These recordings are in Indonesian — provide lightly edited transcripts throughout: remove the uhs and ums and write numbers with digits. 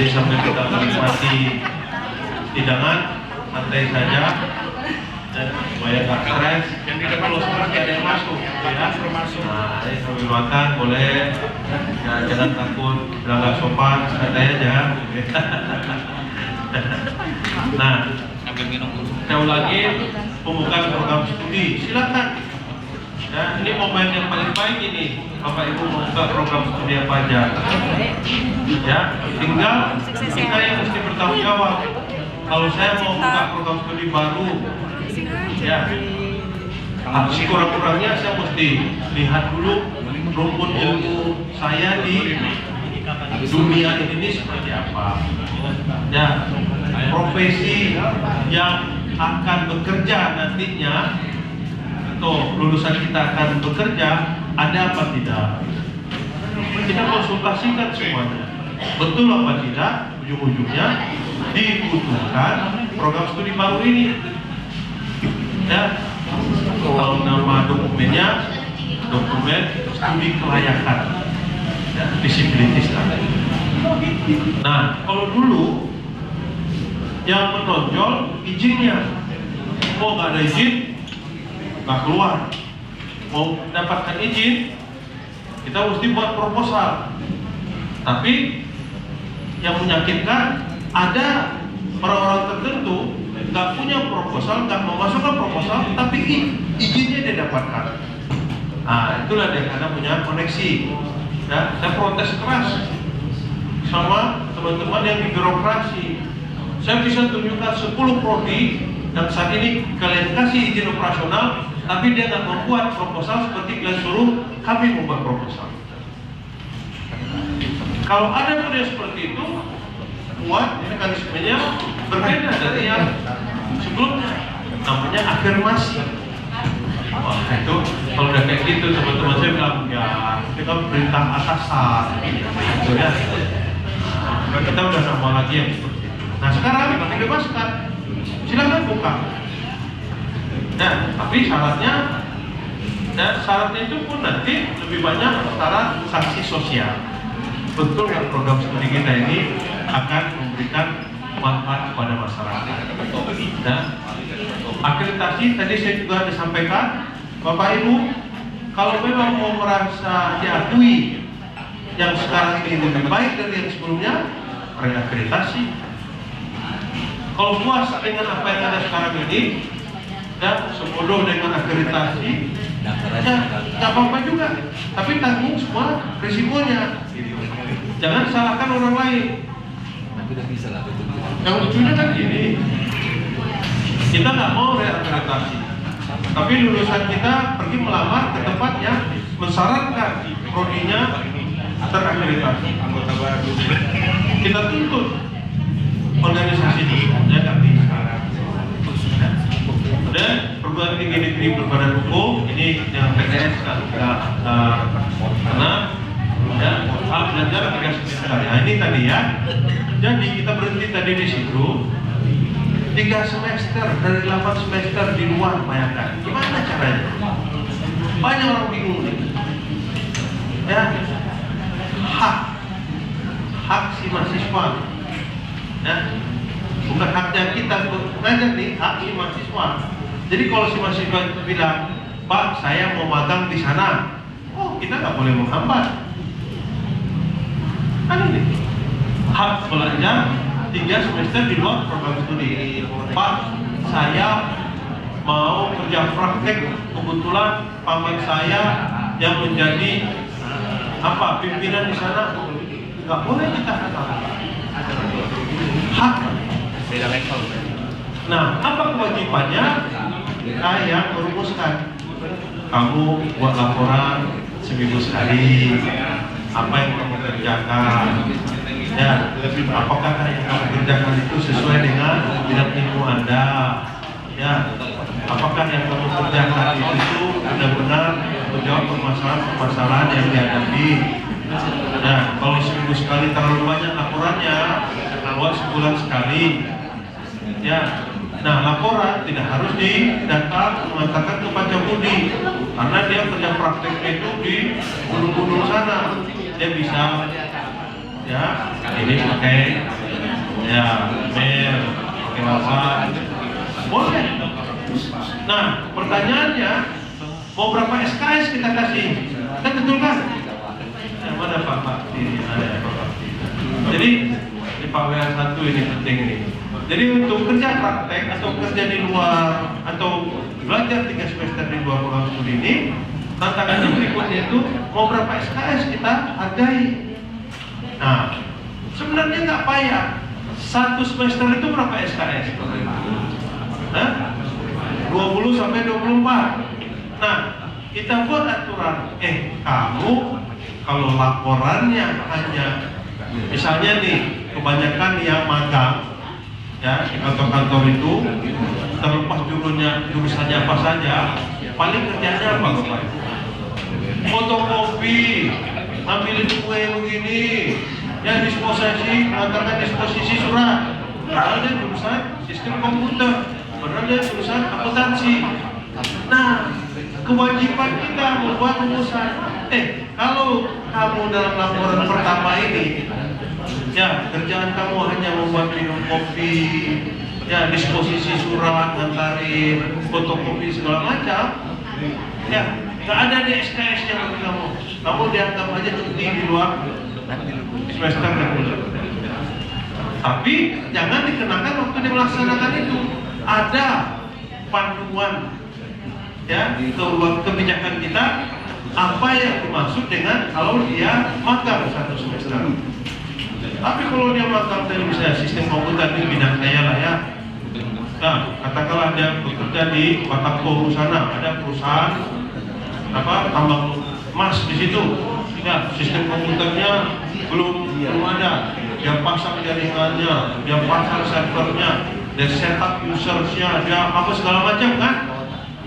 Jadi sambil kita menikmati hidangan, santai saja, dan supaya nggak stres. Yang di depan sekarang ada yang masuk, ya. Nah, sambil makan boleh, ya, jangan takut, bilang nggak sopan, santai aja. Nah, saya ulangi pembukaan program studi, silakan. Ya, ini momen yang paling baik ini, Bapak Ibu membuka program studi apa aja. Ya, tinggal kita yang mesti bertanggung jawab. Kalau saya mau buka program studi baru, ya, kurang-kurangnya saya mesti lihat dulu rumput ilmu saya di dunia ini seperti apa. Ya, profesi yang akan bekerja nantinya atau lulusan kita akan bekerja ada apa tidak? Kita konsultasikan semuanya. Betul apa tidak? Ujung-ujungnya dibutuhkan program studi baru ini. Ya, kalau nama dokumennya dokumen studi kelayakan, ya, disability study. Nah, kalau dulu yang menonjol izinnya, nggak ada izin, nggak keluar. Mau dapatkan izin, kita mesti buat proposal. Tapi yang menyakitkan ada orang-orang tertentu nggak punya proposal, nggak memasukkan proposal, tapi izinnya dia dapatkan. Nah, itulah dia karena punya koneksi. Ya, saya protes keras sama teman-teman yang di birokrasi. Saya bisa tunjukkan 10 prodi yang saat ini kalian kasih izin operasional, tapi dia nggak membuat proposal seperti kalian suruh kami membuat proposal. Kalau ada model seperti itu, buat mekanismenya berbeda dari yang sebelumnya, namanya afirmasi. Wah, itu kalau udah kayak gitu teman-teman saya bilang, ya itu kan perintah atasan, gitu ya. Nah, kita udah sama lagi yang seperti itu. Nah sekarang dibebaskan, silakan buka. Nah, tapi syaratnya itu pun nanti lebih banyak syarat sanksi sosial. Betul yang program studi kita ini akan memberikan manfaat kepada masyarakat. Nah, akreditasi tadi saya juga disampaikan, Bapak Ibu, kalau memang mau merasa diakui yang sekarang ini lebih baik dari yang sebelumnya, reakreditasi. Kalau puas dengan apa yang ada sekarang ini, dan sebodoh dengan akreditasi, ya nggak apa-apa juga. Tapi tanggung semua risikonya. Jangan salahkan orang lain. Yang lucunya kan gini, kita nggak mau reakreditasi, tapi lulusan kita pergi melamar ke tempat yang mensyaratkan prodinya terakreditasi. Kita tuntut organisasi ini, ya nggak bisa. Dan perguruan tinggi negeri berbadan hukum ini yang PTS karena ya belajar 3 semester. Nah ini tadi ya. Jadi kita berhenti tadi di situ. 3 semester dari 8 semester di luar, bayangkan gimana caranya? Banyak orang bingung nih. Ya, hak si mahasiswa. Ya, bukan haknya kita ngajar nih, hak si mahasiswa. Jadi kalau si mahasiswa itu bilang, Pak, saya mau magang di sana, oh kita nggak boleh menghambat. Kan ini hak belajar 3 semester di luar program studi. Pak, saya mau kerja praktek, kebetulan paman saya yang menjadi pimpinan di sana, nggak boleh kita katakan. Hak beda level. Nah, apa kewajibannya? Yang merumuskan. Kamu buat laporan seminggu sekali. Apa yang kamu kerjakan? Ya, apakah yang kamu kerjakan itu sesuai dengan bidang ilmu Anda? Ya, apakah yang kamu kerjakan itu benar-benar menjawab permasalahan yang dihadapi? Nah, kalau seminggu sekali terlalu banyak laporannya, buat sebulan sekali. Ya, nah laporan tidak harus didata mengatakan ke Pancabudi, karena dia kerja prakteknya itu di gunung-gunung sana. Dia bisa ya ini pakai ya mail, pakai WhatsApp, boleh. Nah, pertanyaannya, mau berapa SKS kita kasih? Kan betul kan? Mana Pak Bakti? Jadi ini Pak WA1 ini penting ini. Jadi untuk kerja praktek atau kerja di luar atau belajar 3 semester di luar ruang studi ini, tantangan berikutnya itu mau berapa SKS kita hargai. Nah, sebenarnya nggak payah. 1 semester itu berapa SKS? 20 sampai 24. Nah, kita buat aturan. Kamu kalau laporannya hanya, misalnya nih, kebanyakan yang magang ya di kantor-kantor itu, terlepas jurusannya apa saja, paling kerjanya apa Bapak? Fotokopi, ambilin kue begini, ya mengantarkan disposisi surat. Padahal dia jurusan sistem komputer, padahal dia jurusan akuntansi. Nah, kewajiban kita membuat rumusan. Kalau kamu dalam laporan pertama ini, ya kerjaan kamu hanya membuat minum kopi, ya disposisi surat, ngantarin, fotokopi segala macam, ya nggak ada di SKS-nya bagi kamu. Kamu dianggap aja cuti di luar semester reguler. Tapi jangan dikenakan waktu dia melaksanakan itu. Ada panduan ya kebijakan kita apa yang dimaksud dengan kalau dia magang 1 semester. Tapi kalau dia magang dari misalnya sistem komputer di bidang saya lah ya. Nah, katakanlah dia bekerja di Batako sana, ada perusahaan tambang emas di situ. Ya, sistem komputernya belum ada. Dia pasang jaringannya, dia pasang servernya, dia setup usersnya, dia apa segala macam kan?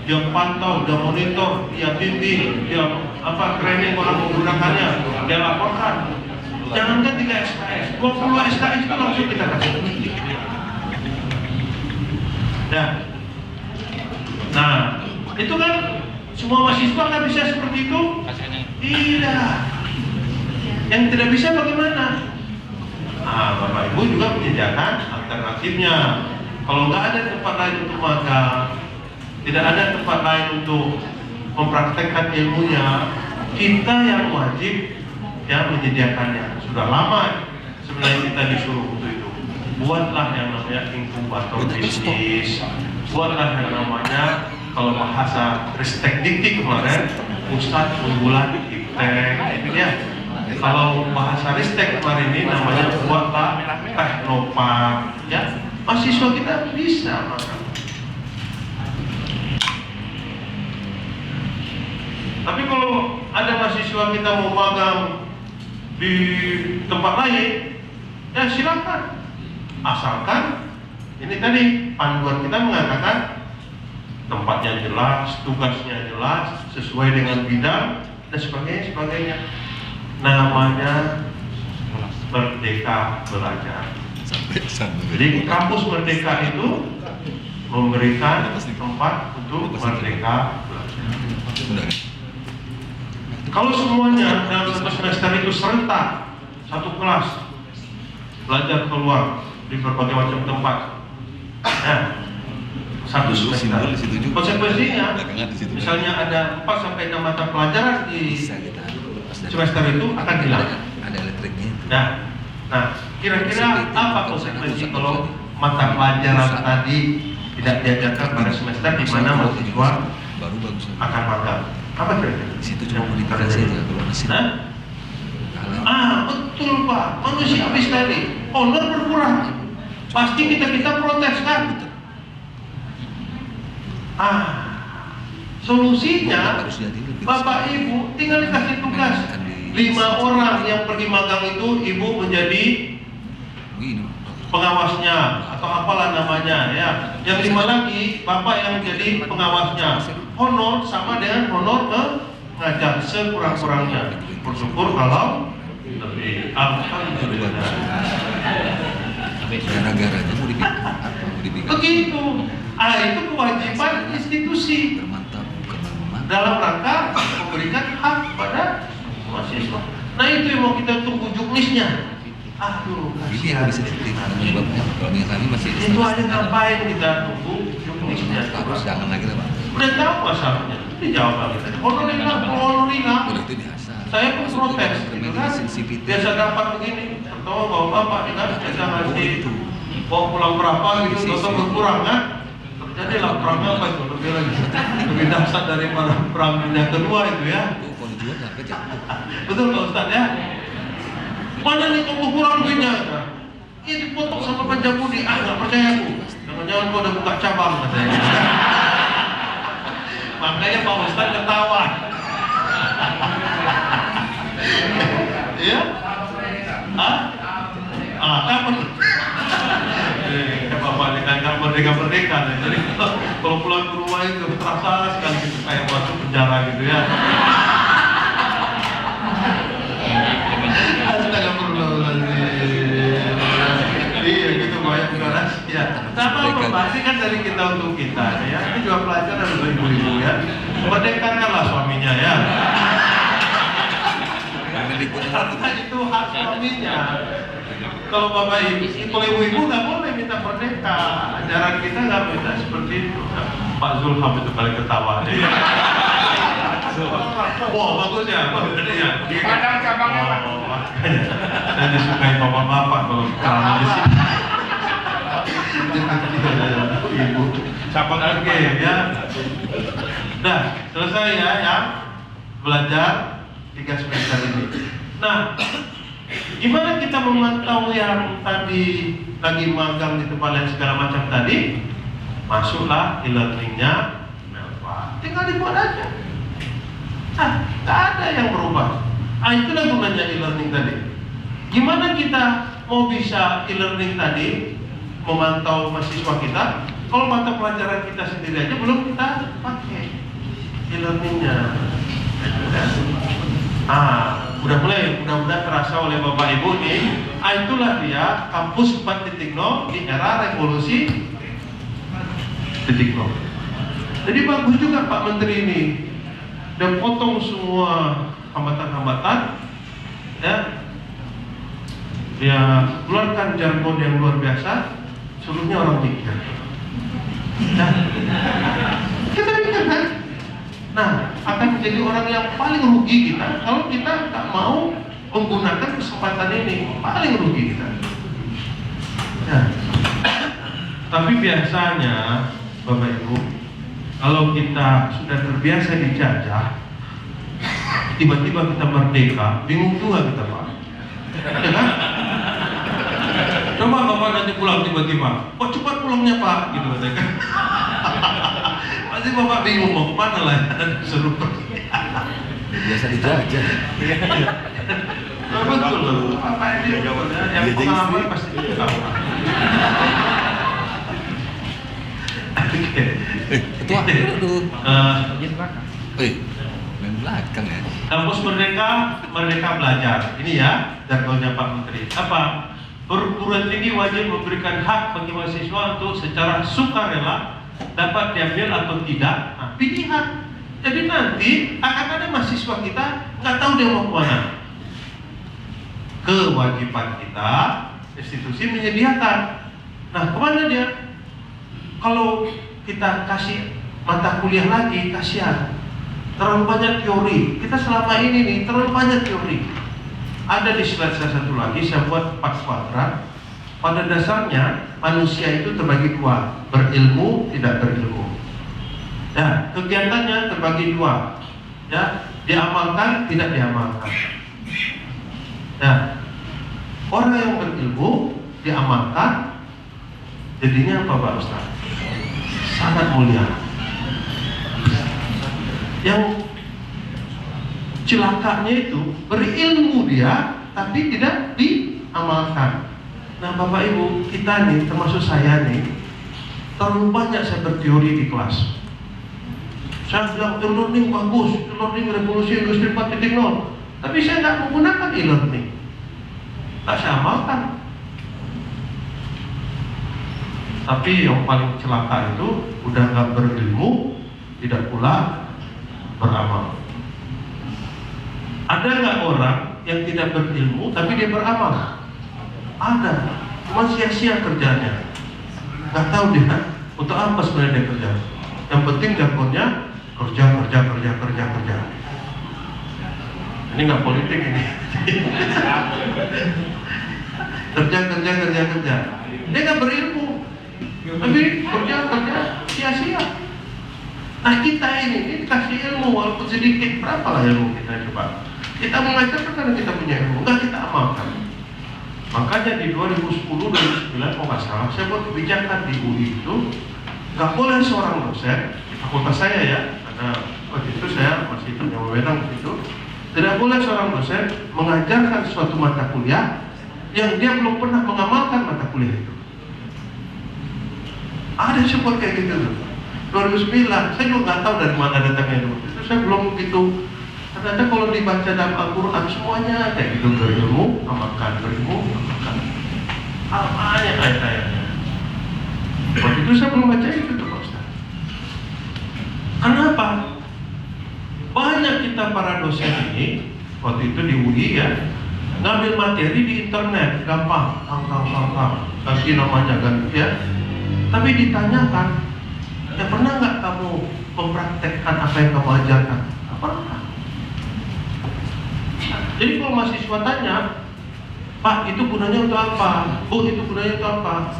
Dia pantau, dia monitor, dia bimbing, dia training orang menggunakannya, dia laporkan. Jangankan 3 SKS, 20 SKS itu langsung kita kasih. Nah, itu kan semua mahasiswa kan bisa seperti itu? Tidak. Yang tidak bisa bagaimana? Bapak Ibu juga menyediakan alternatifnya. Kalau nggak ada tempat lain untuk magang, tidak ada tempat lain untuk mempraktekkan ilmunya, kita yang wajib ya menyediakannya. Sudah lama sebenarnya kita disuruh untuk itu. Buatlah yang namanya inkubator bisnis, buatlah yang namanya, kalau bahasa Ristek Dikti kemarin, pusat unggulan iptek, ya. Kalau bahasa Ristek kemarin ini namanya buatlah teknopark, ya. Mahasiswa kita bisa makan. Tapi kalau ada mahasiswa kita mau magang di tempat lain, ya silakan. Asalkan ini tadi panduan kita mengatakan tempatnya jelas, tugasnya jelas, sesuai dengan bidang dan sebagainya. Namanya Merdeka Belajar. Jadi kampus Merdeka itu memberikan tempat untuk merdeka belajar. Kalau semuanya dalam 1 semester itu serentak, 1 kelas belajar keluar di berbagai macam tempat, 1 semester. Konsekuensinya, misalnya ada 4 sampai 6 mata pelajaran di semester itu akan hilang. Ada elektriknya. Nah, kira-kira apa konsekuensi kalau mata pelajaran tadi tidak diajarkan pada semester di mana mahasiswa baru bagus akan magang? Apa kira-kira? Situ cuma modifikasi aja kalau mesin. Betul Pak, manusiawi sekali. Honor berkurang. Pasti kita protes kan? Solusinya Bapak Ibu tinggal dikasih tugas 5 orang yang pergi magang itu, Ibu menjadi pengawasnya atau apalah namanya ya. Yang 5 lagi Bapak yang menjadi pengawasnya. Honor sama dengan honor mengajar sekurang-kurangnya. Bersyukur kalau lebih. Alhamdulillah. Gara-garanya mau dibikin. Begitu. Itu kewajiban institusi dalam rangka memberikan hak pada mahasiswa. Nah itu yang mau kita tunggu juknisnya. Aduh, Ini yang lebih sensitif karena penyebabnya. Kalau minyak kami masih itu aja ngapain kita tunggu maksudnya harus jangan lagi lah Pak. udah tahu masalahnya, dijawab lagi tadi. Honorina. Udah itu biasa. Saya pun protes, gitu kan? Sensitivity. Biasa dapat begini, atau bawa bapak, kan? Biasa ngasih, bawa pulang berapa gitu, atau berkurang kan? Terjadilah perang apa itu, lebih dahsyat daripada perang dunia kedua itu ya. Itu kalau dijual nggak kecil. Betul Pak Ustadz ya? Mana nih kamu kurang duitnya? Ini dipotong sama Panjabudi, nggak percaya aku. Jangan-jangan kau udah buka cabang katanya. Makanya Pak Ustadz ketawa. Iya? Kapan? Bapak dengan nggak merdeka. Jadi kalau pulang ke rumah itu terasa sekali gitu, kayak masuk penjara gitu ya. Iya gitu banyak juga ya. Apa pasti kan dari kita untuk kita ya. Ini juga pelajaran untuk ibu-ibu ya. Merdekakanlah suaminya ya. Karena itu hak suaminya. Kalau bapak ibu, kalau ibu-ibu nggak boleh minta merdeka. Ajaran kita nggak minta seperti itu. Pak Zulham itu paling ketawa. Wah bagus ya, Padang cabangnya Pak. Saya disukai bapak-bapak kalau kerana di sini. Ibu. Cabang Oke ya. Nah selesai ya yang belajar 3 semester ini. Nah, gimana kita memantau yang tadi lagi magang di tempat lain segala macam tadi? Masuklah e-learningnya, tinggal dibuat aja. Nggak ada yang berubah. Itulah gunanya e-learning tadi. Gimana kita mau bisa e-learning tadi memantau mahasiswa kita? Kalau mata pelajaran kita sendiri aja belum kita pakai e-learningnya. Mudah-mudahan terasa oleh Bapak Ibu nih. Itulah dia kampus 4.0 di era revolusi 4.0. Jadi bagus juga Pak Menteri ini. Dan potong semua hambatan-hambatan, ya. Dia keluarkan jargon yang luar biasa, seluruhnya orang mikir. Nah, kita mikir kan? Nah, akan menjadi orang yang paling rugi kita kalau kita tak mau menggunakan kesempatan ini. Paling rugi kita. Ya. Tapi biasanya, Bapak Ibu, kalau kita sudah terbiasa dijajah, tiba-tiba kita merdeka, bingung juga kita Pak. Ya kan? Coba Bapak nanti pulang tiba-tiba, kok cepat pulangnya Pak? Gitu katanya. Pasti Bapak bingung mau kemana lah, suruh pergi. Biasa dijajah. Betul loh, Bapak ini yang pengalaman pasti tahu. Ketua, duduk. Main belakang ya. Kampus Merdeka Belajar. Ini ya jargonnya Pak Menteri. Apa? Perguruan tinggi wajib memberikan hak bagi mahasiswa untuk secara sukarela dapat diambil atau tidak. Nah, pilihan. Jadi nanti akan ada mahasiswa kita nggak tahu dia mau kemana. Kewajiban kita, institusi menyediakan. Nah, kemana dia? Kalau kita kasih mata kuliah lagi, kasihan. Terlalu banyak teori. Kita selama ini nih terlalu banyak teori. Ada di slide saya satu lagi, saya buat 4 kuadran. Pada dasarnya manusia itu terbagi 2, berilmu, tidak berilmu. Ya, kegiatannya terbagi 2. Ya, diamalkan, tidak diamalkan. Ya, orang yang berilmu diamalkan, jadinya apa Pak Ustaz? Sangat mulia. Yang celakanya itu berilmu dia, tapi tidak diamalkan. Nah Bapak Ibu, kita nih, termasuk saya nih, terlalu banyak saya berteori di kelas. Saya bilang e-learning bagus, e-learning revolusi industri 4.0, tapi saya nggak menggunakan e-learning, tak saya amalkan. Tapi yang paling celaka itu udah nggak berilmu, tidak pula beramal. Ada nggak orang yang tidak berilmu tapi dia beramal? Ada, cuma sia-sia kerjanya. Nggak tahu dia untuk apa sebenarnya dia kerja. Yang penting jargonnya kerja. Ini nggak politik ini. kerja. Dia nggak berilmu, tapi kerja sia-sia. Nah kita ini dikasih ilmu walaupun sedikit, berapa lah ilmu kita coba. Kita mengajarkan karena kita punya ilmu, enggak kita amalkan. Makanya di 2010-2009 kalau nggak salah, saya buat kebijakan di UI itu nggak boleh seorang dosen, fakultas saya ya, karena waktu itu saya masih punya wewenang di situ, tidak boleh seorang dosen mengajarkan suatu mata kuliah yang dia belum pernah mengamalkan mata kuliah itu. Ada support kayak gitu tuh. 2009, saya juga nggak tahu dari mana datangnya itu saya belum begitu. Ternyata kalau dibaca dalam Al-Quran semuanya kayak gitu, berilmu, amalkan, banyak ayat-ayatnya. Waktu itu saya belum baca itu tuh Pak Ustaz. Kenapa? Banyak kita para dosen ini waktu itu di UI ya, ngambil materi di internet, gampang, kasih namanya kan ya. Tapi ditanyakan, ya pernah nggak kamu mempraktekkan apa yang kamu ajarkan? Pernah. Jadi kalau mahasiswa tanya, Pak itu gunanya untuk apa? Bu itu gunanya untuk apa?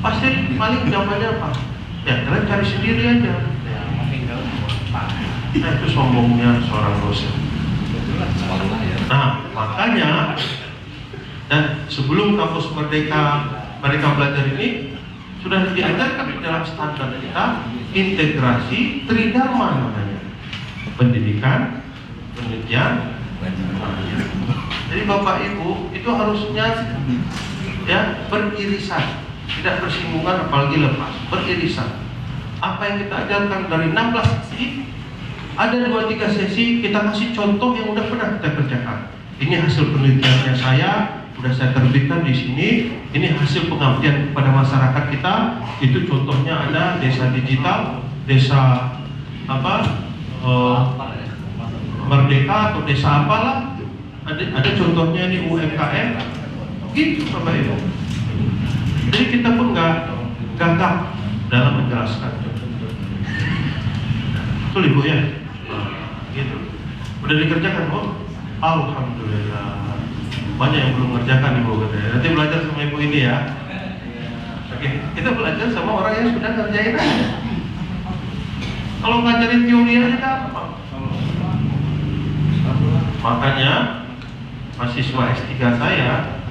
Pasti paling jawabannya apa? Ya kalian cari sendiri aja. Nah itu sombongnya seorang dosen. Nah makanya, dan sebelum kampus Merdeka mereka belajar ini sudah diajarkan dalam standar kita integrasi tridharma namanya, pendidikan, penelitian. Jadi Bapak Ibu itu harusnya ya beririsan, tidak bersinggungan apalagi lepas, beririsan. Apa yang kita ajarkan dari 16 sesi, ada 2-3 sesi kita kasih contoh yang udah pernah kita kerjakan. Ini hasil penelitiannya saya, sudah saya terbitkan di sini. Ini hasil pengabdian kepada masyarakat kita. Itu contohnya ada desa digital, desa Merdeka atau desa apalah. Ada contohnya ini UMKM. Gitu Bapak Ibu. Jadi kita pun nggak gagap dalam menjelaskan. Betul Ibu ya? Gitu. Udah dikerjakan Bu? Alhamdulillah. Banyak yang belum mengerjakan Ibu katanya. Nanti belajar sama Ibu ini ya. Oke, kita belajar sama orang yang sudah ngerjain aja. Kalau ngajarin teori aja gampang. Makanya mahasiswa S3 saya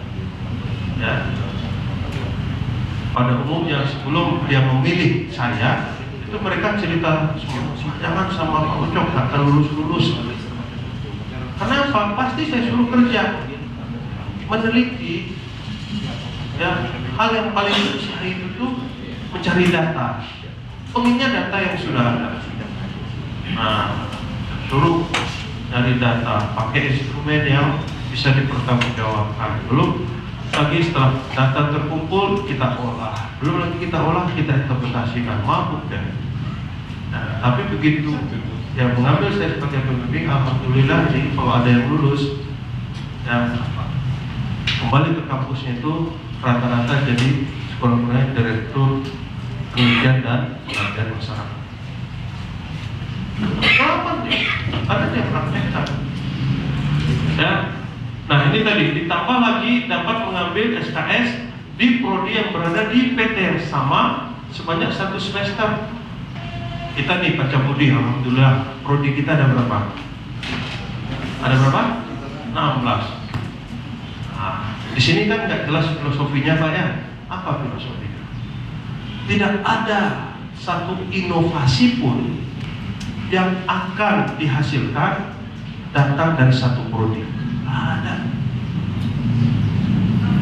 ya, pada umumnya sebelum dia memilih saya, itu mereka cerita semua, jangan sama Pak Ucok, gak akan lulus. Kenapa? Pasti saya suruh kerja, meneliti ya, hal yang paling susah itu tuh mencari data. Pengennya data yang sudah ada. Nah, suruh dari data, pakai instrumen yang bisa dipertanggungjawabkan. Belum lagi setelah data terkumpul kita olah, belum lagi kita olah, kita interpretasikan, mabuk deh. Nah, tapi begitu yang mengambil saya sebagai pembimbing, alhamdulillah sih kalau ada yang lulus yang kembali ke kampusnya itu rata-rata jadi sekurang-kurangnya direktur penelitian dan pengabdian masyarakat. Kenapa nih? Ada yang praktekkan. Ya. Nah ini tadi ditambah lagi dapat mengambil SKS di prodi yang berada di PT yang sama sebanyak 1 semester. Kita nih Pak Cabudi, alhamdulillah prodi kita ada berapa? Ada berapa? 16. Nah, di sini kan nggak jelas filosofinya Pak ya. Apa filosofinya? Tidak ada satu inovasi pun yang akan dihasilkan datang dari satu prodi. Ada.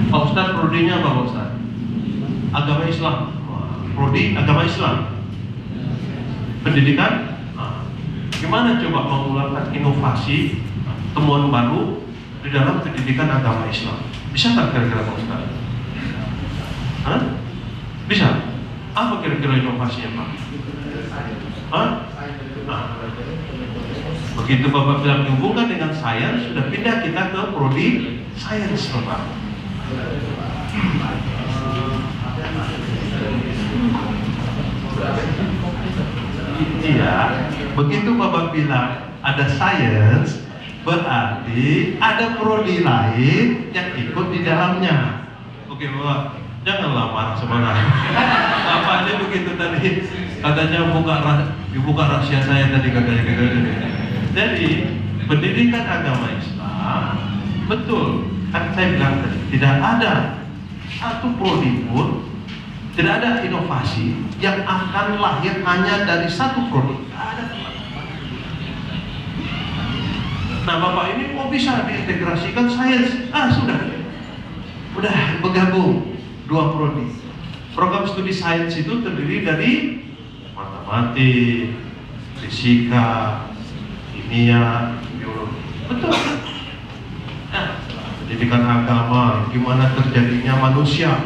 Pak Ustadz prodinya apa Pak Ustadz? Agama Islam. Prodi agama Islam. Pendidikan. Nah, gimana coba mengeluarkan inovasi, temuan baru di dalam pendidikan agama Islam? Bisa nggak kira-kira Pak Ustadz? Hah? Bisa? Apa kira-kira inovasinya Pak? Hah? Nah, begitu Bapak bilang dihubungkan dengan sains, sudah pindah kita ke prodi sains Bapak. Begitu Bapak bilang ada science, berarti ada prodi lain yang ikut di dalamnya. Oke Bapak, janganlah marah sebenarnya. Bapaknya begitu tadi, katanya dibuka rahasia saya tadi katanya. Jadi pendidikan agama Islam, betul kan saya bilang tadi, tidak ada satu prodi pun, tidak ada inovasi yang akan lahir hanya dari satu prodi. Nah Bapak ini mau bisa diintegrasikan sains, sudah bergabung dua prodi. Program studi sains itu terdiri dari matematik, fisika, kimia, biologi. Betul. Nah, pendidikan agama, gimana terjadinya manusia.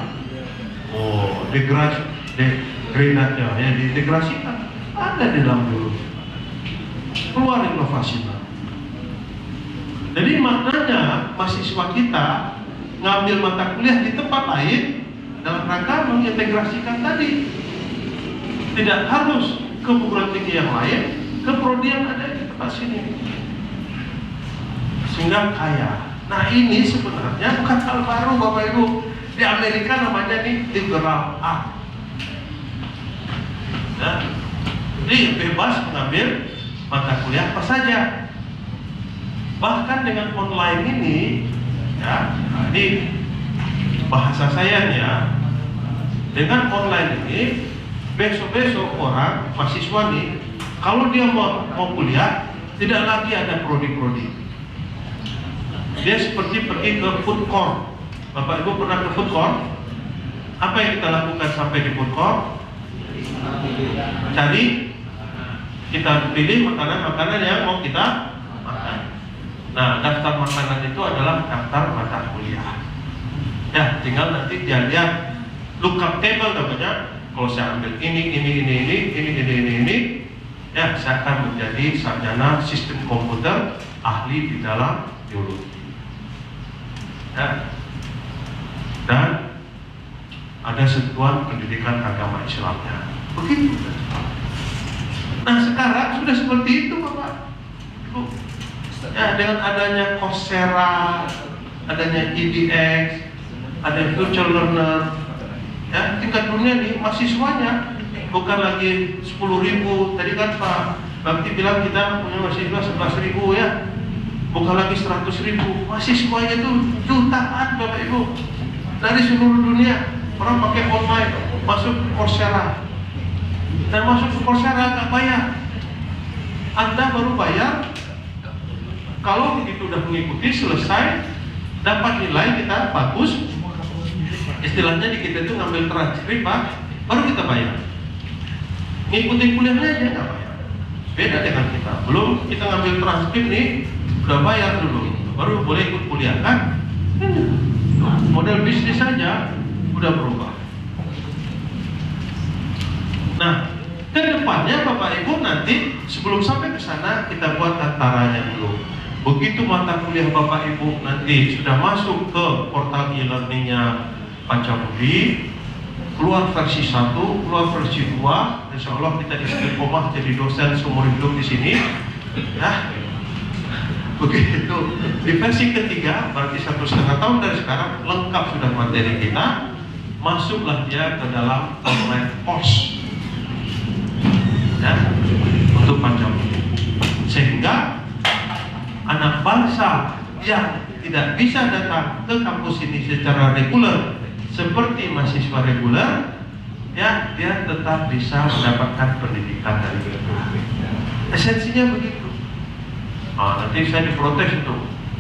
Oh, degradasinya ya diintegrasikan. Ada di dalam dulu. Keluar inovasi. Jadi maknanya mahasiswa kita ngambil mata kuliah di tempat lain dalam rangka mengintegrasikan tadi. Tidak harus ke perguruan tinggi yang lain, ke prodi yang ada di tempat sini. Sehingga kaya. Nah ini sebenarnya bukan hal baru Bapak Ibu. Di Amerika namanya nih liberal art. Nah, jadi bebas mengambil mata kuliah apa saja. Bahkan dengan online ini, ya, ini bahasa saya ya, dengan online ini, besok-besok orang mahasiswa nih, kalau dia mau kuliah, tidak lagi ada prodi-prodi. Dia seperti pergi ke food court. Bapak Ibu pernah ke food court? Apa yang kita lakukan sampai di food court? Cari, kita pilih makanan-makanan yang mau kita makan. Nah, daftar makanan itu adalah daftar mata kuliah. Ya, tinggal nanti dia lihat lookup table namanya. Kalau saya ambil ini, ya saya akan menjadi sarjana sistem komputer, ahli di dalam biologi. Ya. Dan ada sentuhan pendidikan agama Islamnya. Begitu. Nah, sekarang sudah seperti itu, Bapak. Ya, dengan adanya Coursera, adanya EDX, ada Future Learner, ya, tingkat dunia nih mahasiswanya bukan lagi 10.000. Tadi kan Pak Bakti bilang kita punya mahasiswa 11.000 ya, bukan lagi 100.000. Mahasiswanya itu jutaan Bapak Ibu dari seluruh dunia. Orang pakai online, masuk ke Coursera, dan masuk ke Coursera nggak bayar. Anda baru bayar kalau begitu udah mengikuti selesai, dapat nilai kita bagus. Istilahnya di kita itu ngambil transkrip Pak, baru kita bayar. Ngikutin kuliahnya aja nggak bayar. Beda dengan kita. Belum kita ngambil transkrip nih, udah bayar dulu, baru boleh ikut kuliah kan? Model bisnis saja udah berubah. Nah, ke depannya Bapak Ibu nanti sebelum sampai ke sana kita buat antaranya dulu. Begitu mata kuliah Bapak Ibu nanti sudah masuk ke portal e-learningnya Pancabudi, keluar versi 1, keluar versi 2, insya Allah kita istiqomah jadi dosen seumur hidup di sini. Ya, begitu. Di versi ketiga, berarti 1,5 tahun dari sekarang lengkap sudah materi kita, masuklah dia ke dalam online course, ya, untuk Pancabudi, sehingga anak bangsa yang tidak bisa datang ke kampus ini secara reguler seperti mahasiswa reguler, ya, dia tetap bisa mendapatkan pendidikan dari itu. Esensinya begitu. Nah, nanti saya diprotes itu,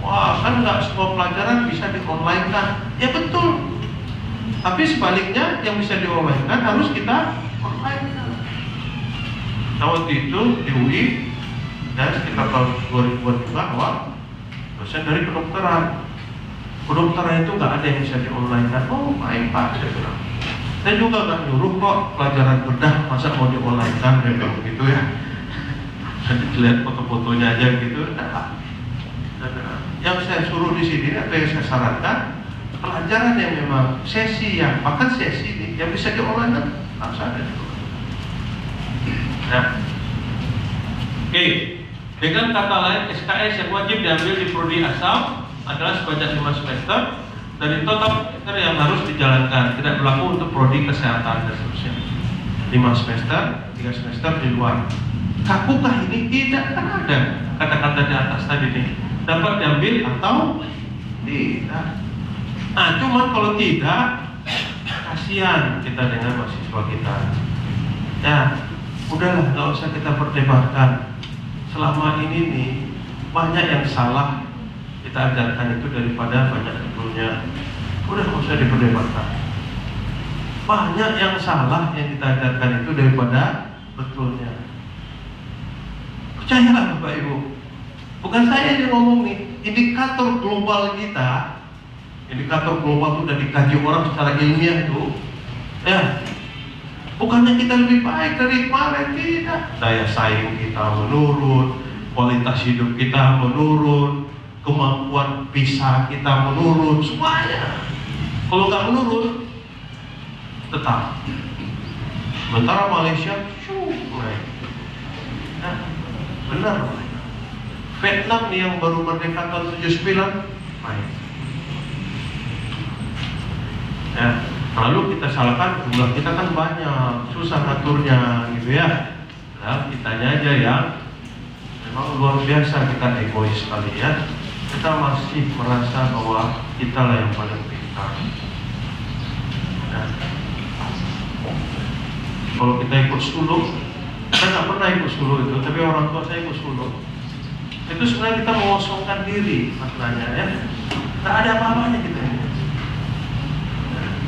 wah kan nggak semua pelajaran bisa di-online kan? Ya betul. Tapi sebaliknya yang bisa di-online kan harus kita online kan. Nah, waktu itu di UI, dan sekitar tahun 2000 juga awal, dosen dari kedokteran itu nggak ada yang bisa di-online kan? Oh main Pak, saya bilang. Saya juga nggak nyuruh kok pelajaran bedah masa mau di-online kan, dia bilang begitu ya. Saya lihat foto-fotonya aja gitu. Nah, yang saya suruh di sini, apa yang saya sarankan, pelajaran yang memang sesi yang bahkan sesi ini yang bisa di-online kan harus ada juga. Nah, Oke, dengan kata lain SKS yang wajib diambil di prodi asal adalah sebanyak 5 semester dari total semester yang harus dijalankan, tidak berlaku untuk prodi kesehatan dan seterusnya. 5 semester, 3 semester di luar. Kakukah ini? Tidak, kan ada kata-kata di atas tadi nih. Dapat diambil atau tidak. Nah, cuman kalau tidak, kasihan kita dengan mahasiswa kita. Ya, udahlah, nggak usah kita perdebatkan. Selama ini nih banyak yang salah kita ajarkan itu daripada banyak betulnya. Udah nggak usah diperdebatkan. Banyak yang salah yang kita ajarkan itu daripada betulnya. Percayalah Bapak Ibu. Bukan saya yang ngomong nih. Indikator global kita, indikator global itu udah dikaji orang secara ilmiah itu. Ya, bukannya kita lebih baik dari kemarin, tidak. Daya saing kita menurun, kualitas hidup kita menurun, kemampuan bisa kita menurun, semuanya. Kalau nggak menurun, tetap. Sementara Malaysia, naik. Nah, benar. Vietnam nih yang baru merdeka tahun 79, naik. Ya, lalu kita salahkan jumlah kita kan banyak, susah ngaturnya gitu ya. Nah, kitanya aja yang memang luar biasa, kita egois sekali ya. Kita masih merasa bahwa kita lah yang paling pintar. Nah, kalau kita ikut suluk, saya nggak pernah ikut suluk itu, tapi orang tua saya ikut suluk. Itu sebenarnya kita mengosongkan diri maknanya ya. Nggak ada apa-apanya kita ini.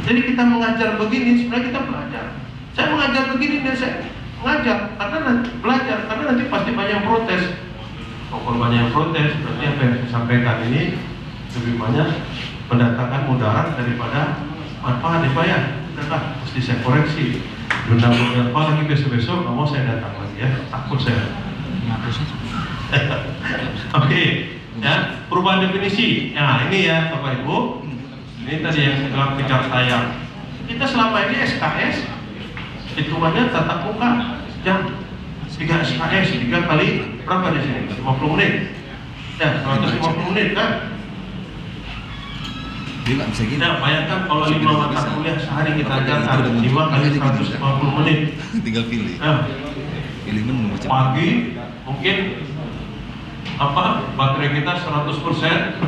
Jadi kita mengajar begini, sebenarnya kita belajar. Saya mengajar begini dan saya mengajar karena nanti belajar, karena nanti pasti banyak yang protes. Kalau banyak yang protes, berarti apa yang saya sampaikan ini lebih banyak mendatangkan mudarat daripada manfaat ya Pak ya. Udahlah, mesti saya koreksi. Benar-benar apa lagi besok-besok, nggak mau saya datang lagi ya, takut saya. Oke, ya, perubahan definisi. Nah ini ya Bapak Ibu. Ini tadi yang saya bilang kejar tayang. Kita selama ini SKS hitungannya tatap muka jam 3 SKS 3 kali berapa di sini? 50 menit. Ya, 150 menit kan? Dia nggak bisa gitu. Nah, bayangkan kalau 5 mata kuliah sehari kita ajarkan 5 kali 150 menit. Tinggal pilih. Nah, Pilih menu macam. pagi mungkin baterai kita 100%.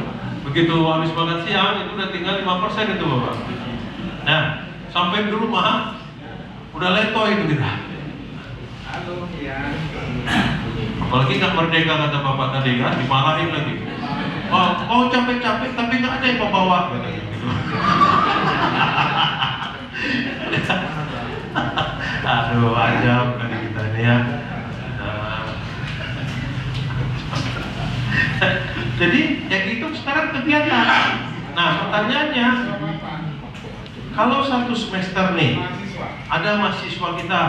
Begitu habis makan siang itu udah tinggal 5% itu Bapak. Nah, sampai di rumah udah letoy itu kita. Apalagi nggak merdeka kata Bapak tadi kan, dimarahin lagi. Oh, kau capek-capek tapi nggak ada yang membawa. Aduh, ajab kali kita ini ya. Jadi yang itu sekarang kegiatan. Nah pertanyaannya, kalau satu semester nih ada mahasiswa kita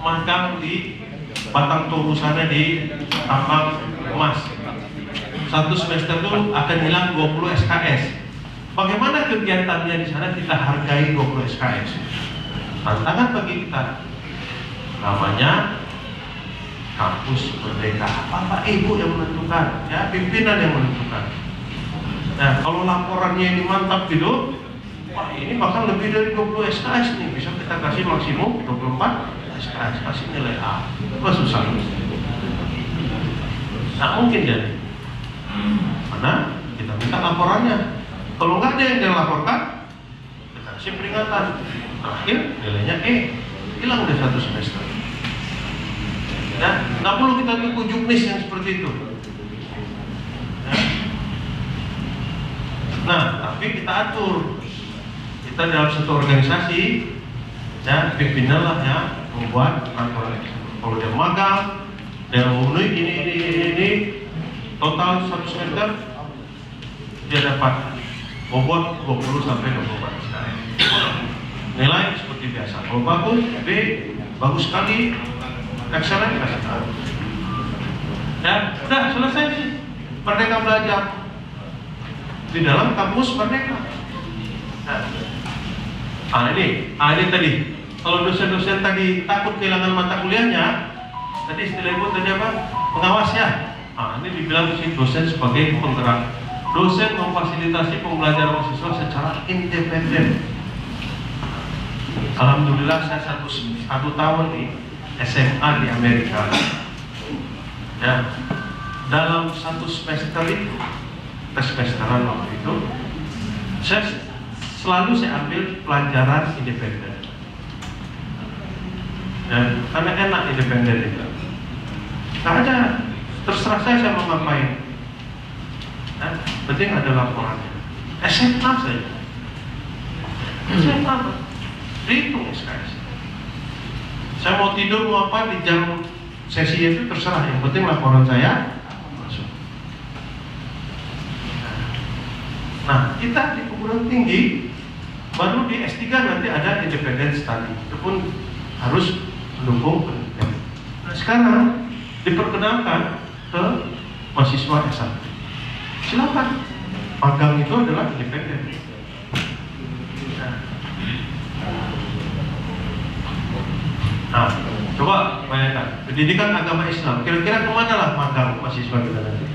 magang di Batang Toru sana di tambang emas, satu semester itu akan hilang 20 SKS. Bagaimana kegiatannya di sana kita hargai 20 SKS? Tantangan bagi kita. Namanya kampus merdeka. Bapak Ibu yang menentukan, ya pimpinan yang menentukan. Nah kalau laporannya ini mantap gitu, wah ini bahkan lebih dari 20 SKS nih, bisa kita kasih maksimum 24 SKS, kasih nilai A. Wah susah. Nggak mungkin jadi. Karena kita minta laporannya. Kalau nggak ada yang dilaporkan, kita kasih peringatan. Terakhir nilainya E, hilang udah satu semester. Ya, nggak perlu kita tunggu juknis yang seperti itu. Ya. Nah, tapi kita atur. Kita dalam satu organisasi, ya pimpinan lah ya membuat aturan. Kalau dia magang, dia memenuhi ini, total satu semester dia dapat bobot 20 sampai 24 SKS. Nilai seperti biasa. Kalau bagus, B, bagus sekali. Excellent, kasih tahu. Ya, udah selesai sih. Merdeka belajar di dalam kampus merdeka. Nah ini tadi. Kalau dosen-dosen tadi takut kehilangan mata kuliahnya, tadi istilah ibu tadi apa? pengawas ya. Nah, ini dibilang si dosen sebagai penggerak. Dosen memfasilitasi pembelajaran mahasiswa secara independen. Alhamdulillah saya satu tahun di SMA di Amerika. Ya, dalam satu semester itu, semesteran waktu itu, selalu saya ambil pelajaran independen. Dan karena enak independen itu, nggak ada terserah saya mau ngapain. Nah, penting ada laporannya. SMA saja. SMA apa? Dihitung SKS. Saya mau tidur mau apa di jam sesi itu terserah. Yang penting laporan saya masuk. Nah, kita di perguruan tinggi baru di S3 nanti ada independent study. Itu pun harus mendukung penelitian. Nah, sekarang diperkenalkan ke mahasiswa S1. Silakan. Magang itu adalah independen. Nah, coba bayangkan pendidikan agama Islam. Kira-kira kemana lah magang mahasiswa kita nanti?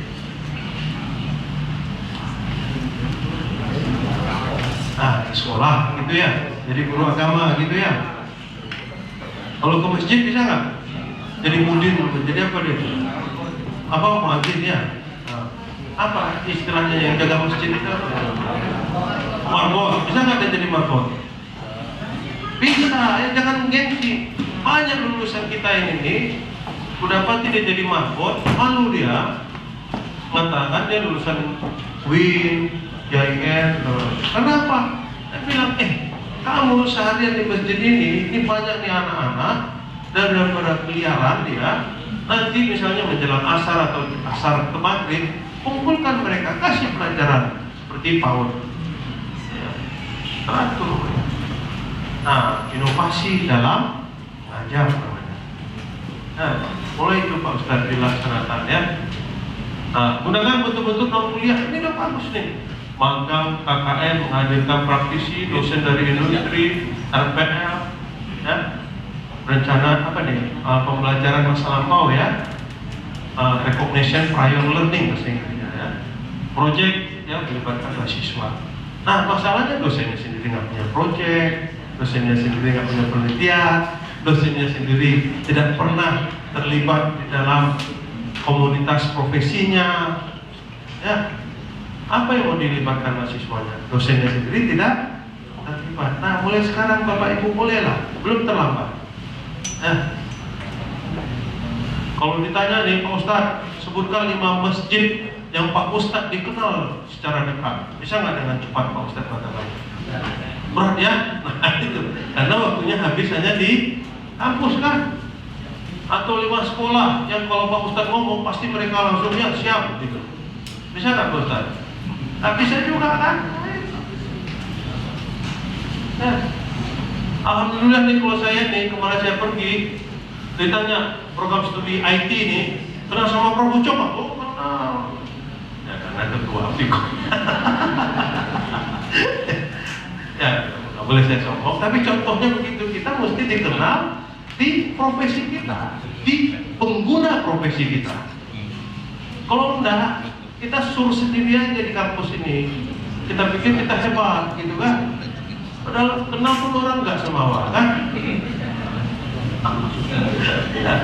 Nah, di sekolah gitu ya. Jadi guru agama gitu ya. Kalau ke masjid bisa nggak? Jadi mudin, jadi apa dia? Apa muadzin ya? Apa istilahnya yang jaga masjid itu? Marbot, bisa nggak dia jadi marbot? Bisa, ya jangan gengsi. Banyak lulusan kita ini udah pasti dia jadi marbot, malu dia mengatakan dia lulusan WIN, JIN. Kenapa? Dia bilang, kamu seharian di masjid ini banyak nih anak-anak dan daripada keliaran dia, nanti misalnya menjelang asar atau asar ke maghrib, kumpulkan mereka, kasih pelajaran seperti PAUD. Ya, teratur. Nah, inovasi dalam mengajar namanya. Nah, mulai itu Pak Ustadz dilaksanakan ya. Nah, gunakan betul-betul dalam kuliah ini udah bagus nih. Magang, KKN, menghadirkan praktisi, dosen dari industri, RPL, ya. Rencana apa nih? Pembelajaran masa lampau ya. Recognition prior learning bahasa Inggrisnya ya. Project ya melibatkan mahasiswa. Nah, masalahnya dosennya sendiri nggak punya project, dosennya sendiri nggak punya penelitian, dosennya sendiri tidak pernah terlibat di dalam komunitas profesinya, ya. Apa yang mau dilibatkan mahasiswanya? Dosennya sendiri tidak terlibat. Nah, mulai sekarang Bapak Ibu bolehlah, belum terlambat. Kalau ditanya nih Pak Ustadz, sebutkan 5 masjid yang Pak Ustadz dikenal secara dekat. Bisa nggak dengan cepat Pak Ustadz katakan? Berat ya? Nah itu, karena waktunya habis hanya di kampus kan? Atau 5 sekolah yang kalau Pak Ustadz ngomong pasti mereka langsung ya siap gitu. Bisa nggak Pak Ustadz? Nah, bisa juga kan? Nah, alhamdulillah nih kalau saya nih kemarin saya pergi ditanya program studi IT ini kenal sama Prof. Ucok? Oh kenal. Ya karena ketua Apiko. Ya nggak boleh saya sombong, tapi contohnya begitu, kita mesti dikenal di profesi kita, di pengguna profesi kita. Kalau enggak, kita suruh sendiri aja di kampus ini, kita pikir kita hebat gitu kan. Padahal kenal pun orang nggak semua kan. Ya.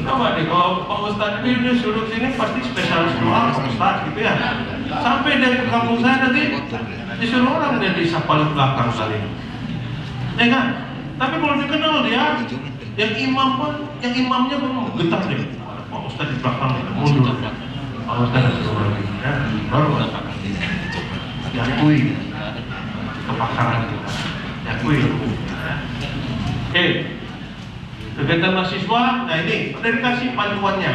Coba deh kalau Pak Ustadz ini duduk sini pasti spesialis doang Pak Ustadz gitu ya. Sampai dari kampung saya nanti disuruh orang dia disapa di belakang kali. Ya kan? Tapi kalau dikenal dia, yang imamnya pun getar deh. Pak Ustadz di belakang mundur. Pak Ustadz disuruh lagi, ya baru katakan diakui kepakaran kita, diakui. Oke. Kegiatan mahasiswa, nah ini udah dikasih panduannya.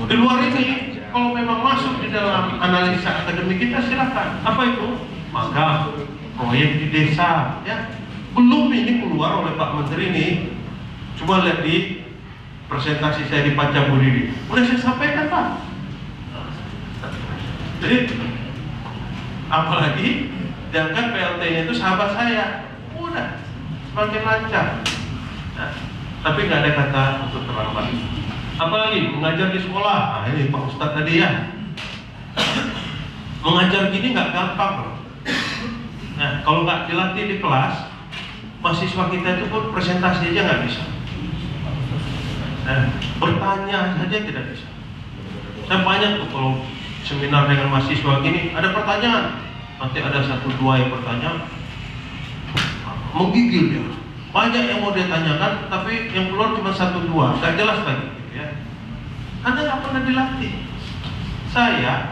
Di luar ini, kalau memang masuk di dalam analisa akademik kita silakan. Apa itu? Maka proyek di desa, ya belum ini keluar oleh Pak Menteri ini. Coba lihat di presentasi saya di Pancaburi ini. Udah saya sampaikan Pak. Jadi apalagi jangan PLT-nya itu sahabat saya, udah semakin lancar. Nah, tapi nggak ada kata untuk terlambat. Apalagi mengajar di sekolah. Nah, ini Pak Ustadz tadi ya. Mengajar gini nggak gampang loh. Nah, kalau nggak dilatih di kelas, mahasiswa kita itu pun presentasi aja nggak bisa. Nah, bertanya saja tidak bisa. Saya banyak tuh kalau seminar dengan mahasiswa gini, ada pertanyaan, nanti ada 1-2 yang bertanya, menggigil dia. Banyak yang mau dia tanyakan, tapi yang keluar cuma 1-2, nggak jelas lagi. Gitu ya. Anda nggak pernah dilatih. Saya,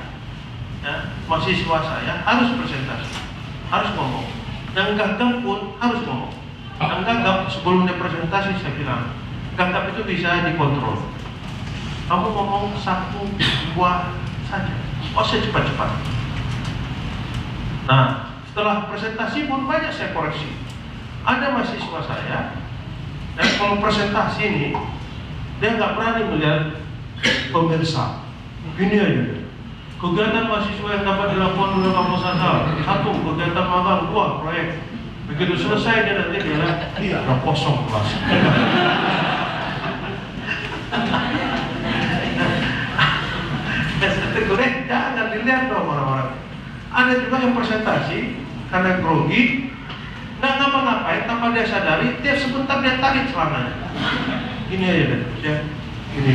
ya, mahasiswa saya harus presentasi, harus ngomong. Yang gagap pun harus ngomong. Yang gagap sebelum dia presentasi saya bilang, gagap itu bisa dikontrol. Kamu ngomong 1-2 saja, saya cepat-cepat. Nah, setelah presentasi pun banyak saya koreksi. Ada mahasiswa saya, dan kalau presentasi ini, dia nggak berani melihat pemirsa. Gini aja. Kegiatan mahasiswa yang dapat dilakukan oleh kampus asal, 1, kegiatan magang, 2, proyek. Begitu selesai dia nanti dia lihat, iya, udah kosong kelas. Jangan dilihat dong orang-orang. Ada juga yang presentasi karena grogi, nggak ngapa-ngapain, tanpa dia sadari, dia sebentar dia tarik celananya. Ini aja deh, ya, ini.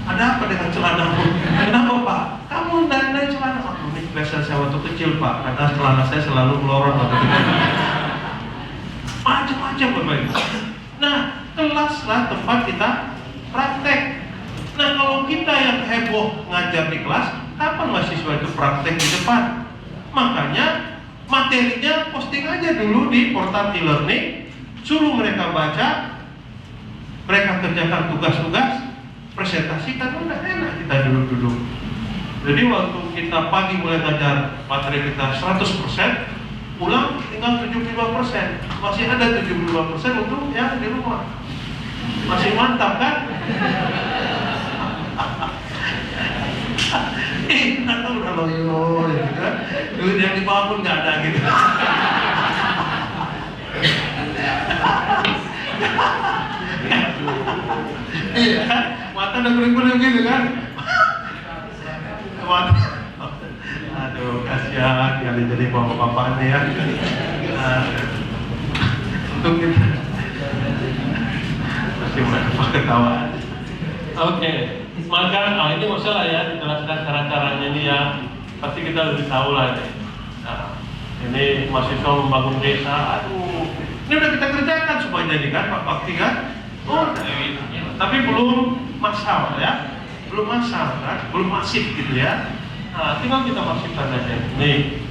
Ada apa dengan celanamu? Kenapa Pak? Kamu naik celana? Ini biasa saya waktu kecil Pak, karena celana saya selalu melorot waktu kecil. Macam-macam Bapak Ibu. Nah, kelaslah tempat kita praktek. Nah, kalau kita yang heboh ngajar di kelas, kapan mahasiswa itu praktek di depan? Makanya materinya posting aja dulu di portal e-learning, suruh mereka baca, mereka kerjakan tugas-tugas, presentasikan, udah enak kita duduk-duduk. Jadi waktu kita pagi mulai ngajar, materi kita 100%, pulang tinggal 75%, masih ada 75% untuk yang di rumah. Masih mantap kan? Udah loyo, gitu kan? Duit yang dibawa pun nggak ada gitu. Iya kan? Mata udah kuning-kuning gitu kan? Aduh, kasihan kali jadi bapak-bapaknya ya. Untuk kita masih banyak ketawaan. Oke, maka ini masalah ya, dijelaskan cara-caranya ini ya. Pasti kita lebih tahu lah nih. Nah, ini mahasiswa membangun desa. Aduh, ini udah kita kerjakan supaya jadi kan Pak Bakti kan? Oh, tapi belum massal ya, belum massal kan, belum masif gitu ya. Nah, tinggal kita masifkan aja. Nih,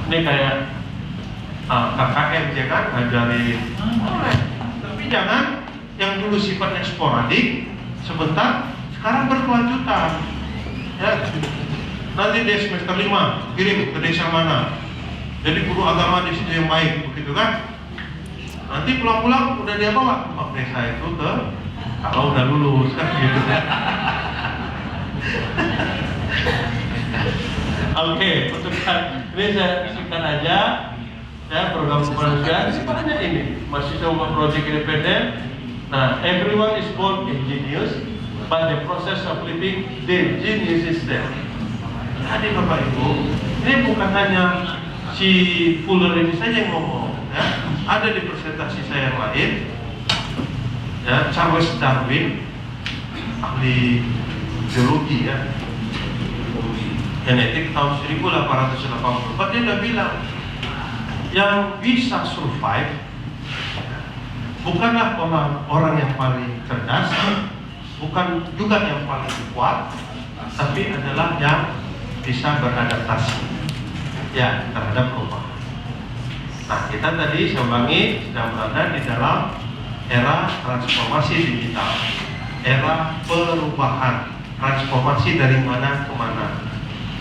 ini kayak KKN ya kan, ngajarin boleh, tapi jangan yang dulu sifatnya sporadik, sebentar, sekarang berkelanjutan. Ya, nanti di semester 5 kirim ke desa mana, jadi guru agama di situ yang baik, begitu kan? Nanti pulang-pulang udah dia bawa Pak desa itu ke, kalau udah lulus kan gitu kan. Oke, untuk ini saya singkat aja ya, program kemanusiaan sifatnya ini mahasiswa project independen. Nah, everyone is born a genius, but the process of living the genius is there. Jadi Bapak Ibu, ini bukan hanya si Fuller ini saja yang ngomong ya. Ada di presentasi saya yang lain ya, Charles Darwin, ahli biologi ya, genetik tahun 1884, dia udah bilang yang bisa survive bukanlah orang yang paling cerdas, bukan juga yang paling kuat, tapi adalah yang bisa beradaptasi ya terhadap perubahan. Nah, kita tadi saya ulangi sedang berada di dalam era transformasi digital, era perubahan, transformasi dari mana ke mana.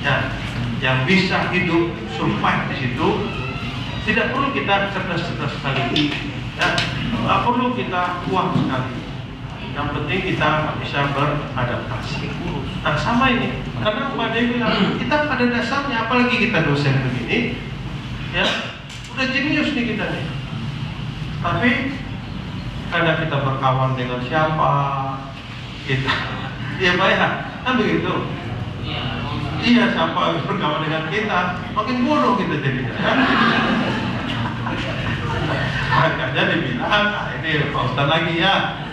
Ya, yang bisa hidup survive di situ tidak perlu kita cerdas-cerdas sekali, ya, nggak perlu kita kuat sekali. Yang penting kita bisa beradaptasi. Nah, sama ini, karena Pak Dewi bilang kita pada dasarnya, apalagi kita dosen begini, ya, udah jenius nih kita nih. Tapi karena kita berkawan dengan siapa, Kita, iya Pak ya, kan begitu. Iya, siapa berkawan dengan kita, makin bodoh kita jadinya. Kan? Makanya dibilang, nah ini Pak Ustaz lagi ya,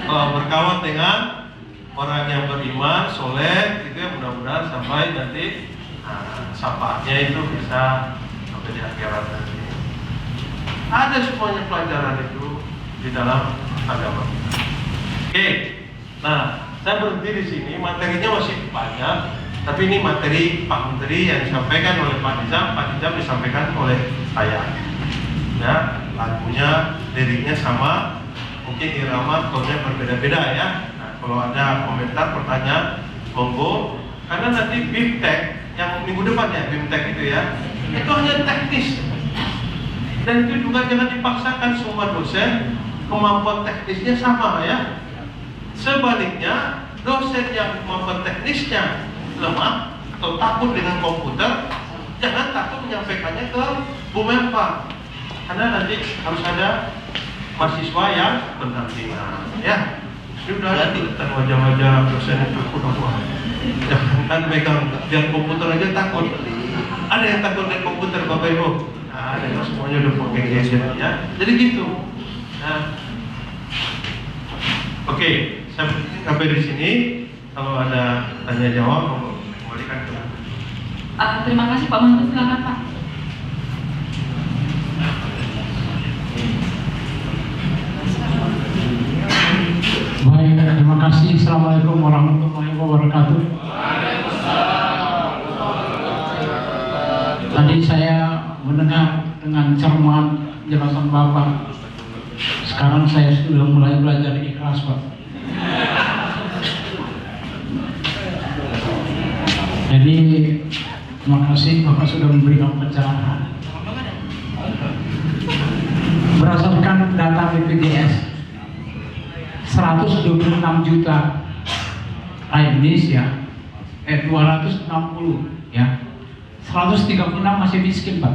kalau berkawan dengan orang yang beriman, soleh, itu ya mudah-mudahan sampai nanti syafaatnya itu bisa sampai di akhirat nanti. Ada semuanya pelajaran itu di dalam agama. Oke, nah saya berhenti di sini. Materinya masih banyak, tapi ini materi Pak Menteri yang disampaikan oleh Pak Nizam disampaikan oleh saya. Ya, lagunya, liriknya sama, mungkin irama, tonnya berbeda-beda ya. Nah, kalau ada komentar, pertanyaan, monggo. Karena nanti BIMTEK yang minggu depan ya, BIMTEK itu ya, itu hanya teknis. Dan itu juga jangan dipaksakan semua dosen kemampuan teknisnya sama ya. Sebaliknya, dosen yang kemampuan teknisnya lemah atau takut dengan komputer, jangan takut menyampaikannya ke Bu Menpa. Karena nanti harus ada mahasiswa yang berdampingan ya. Sudah ada kelihatan wajah-wajah dosen itu kuda-kuda. Jangan megang lihat komputer aja takut. Ada yang takut lihat komputer Bapak Ibu? Nah, ada semuanya udah pakai gadget ya. Jadi gitu. Nah, oke, sampai di sini. Kalau ada tanya jawab, kembalikan ke. Terima kasih Pak Menteri, silakan Pak. Baik, terima kasih. Assalamualaikum warahmatullahi wabarakatuh. Tadi saya mendengar dengan cermat penjelasan Bapak. Sekarang saya sudah mulai belajar ikhlas, Pak. Jadi terima kasih Bapak sudah memberikan pencerahan. Berdasarkan data BPJS, 126 juta rakyat Indonesia, 260 ya, 136 masih miskin Pak.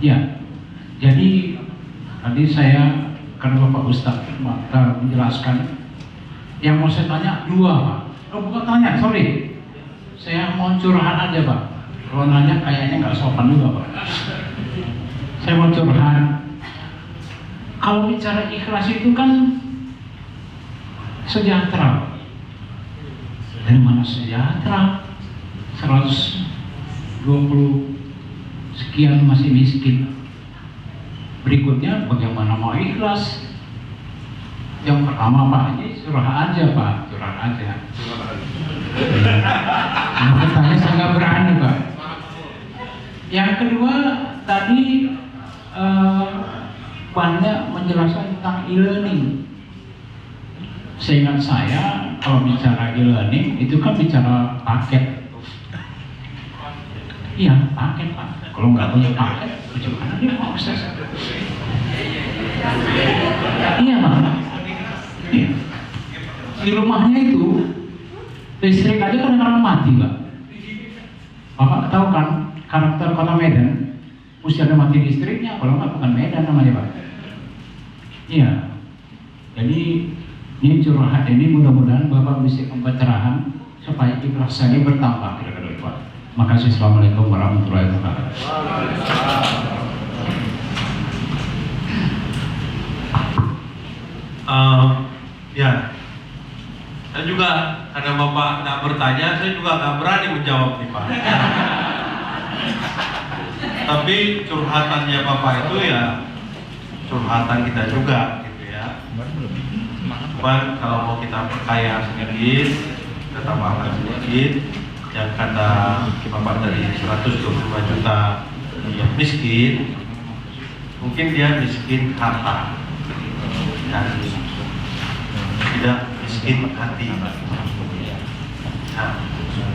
Ya, jadi tadi saya karena Bapak Ustadz menjelaskan, yang mau saya tanya dua Pak. Oh bukan tanya, sorry. Saya mau curhat aja Pak. Kalau nanya kayaknya nggak sopan juga Pak. Saya mau curhat. Kalau bicara ikhlas itu kan sejahtera. Dari mana sejahtera? 120 sekian masih miskin. Berikutnya bagaimana mau ikhlas? Yang pertama Pak, ini curhat aja Pak, curhat aja. Yang pertama saya nggak berani Pak. Yang kedua tadi banyak menjelaskan tentang e-learning. Seingat saya kalau bicara e-learning itu kan bicara paket. Iya paket Pak. Kalau nggak punya paket, bagaimana dia mau akses? Iya Pak. Iya. Di rumahnya itu listrik aja kadang-kadang mati Pak. Bapak tahu kan karakter kota Medan, mesti ada mati listriknya, kalau nggak bukan Medan namanya Pak. Iya. Jadi ini curhat ini mudah-mudahan Bapak bisa pencerahan supaya ikhlasannya bertambah kira-kira Pak. Makasih. Assalamualaikum warahmatullahi wabarakatuh. Ya, saya juga karena Bapak nggak bertanya, saya juga nggak berani menjawab nih Pak. Tapi curhatannya Bapak itu ya curhatan kita juga gitu ya. Cuman kalau mau kita perkaya sedikit, kita tambahkan sedikit. Yang kata Bapak dari 125 juta yang miskin, mungkin dia miskin harta dan tidak miskin hati. Nah,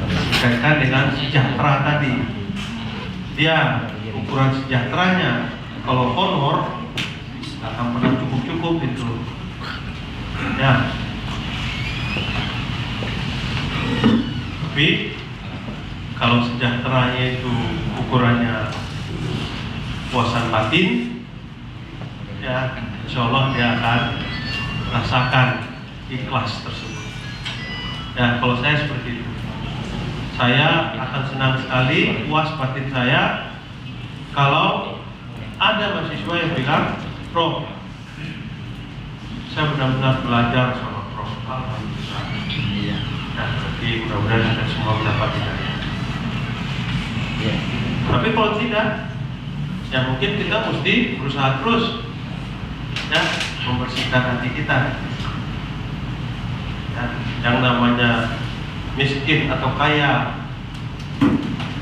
dikaitkan dengan sejahtera tadi, dia ukuran sejahteranya kalau honor nggak akan pernah cukup itu. Ya, tapi kalau sejahteranya itu ukurannya puasan batin, ya insya Allah dia akan rasakan ikhlas tersebut. Ya, kalau saya seperti itu. Saya akan senang sekali, puas batin saya kalau ada mahasiswa yang bilang, Prof, saya benar-benar belajar sama Prof. Alhamdulillah. Iya. Ya, berarti mudah-mudahan kita semua mendapat hidayah. Iya. Tapi kalau tidak, ya mungkin kita mesti berusaha terus, ya, membersihkan hati kita. Ya, yang namanya miskin atau kaya,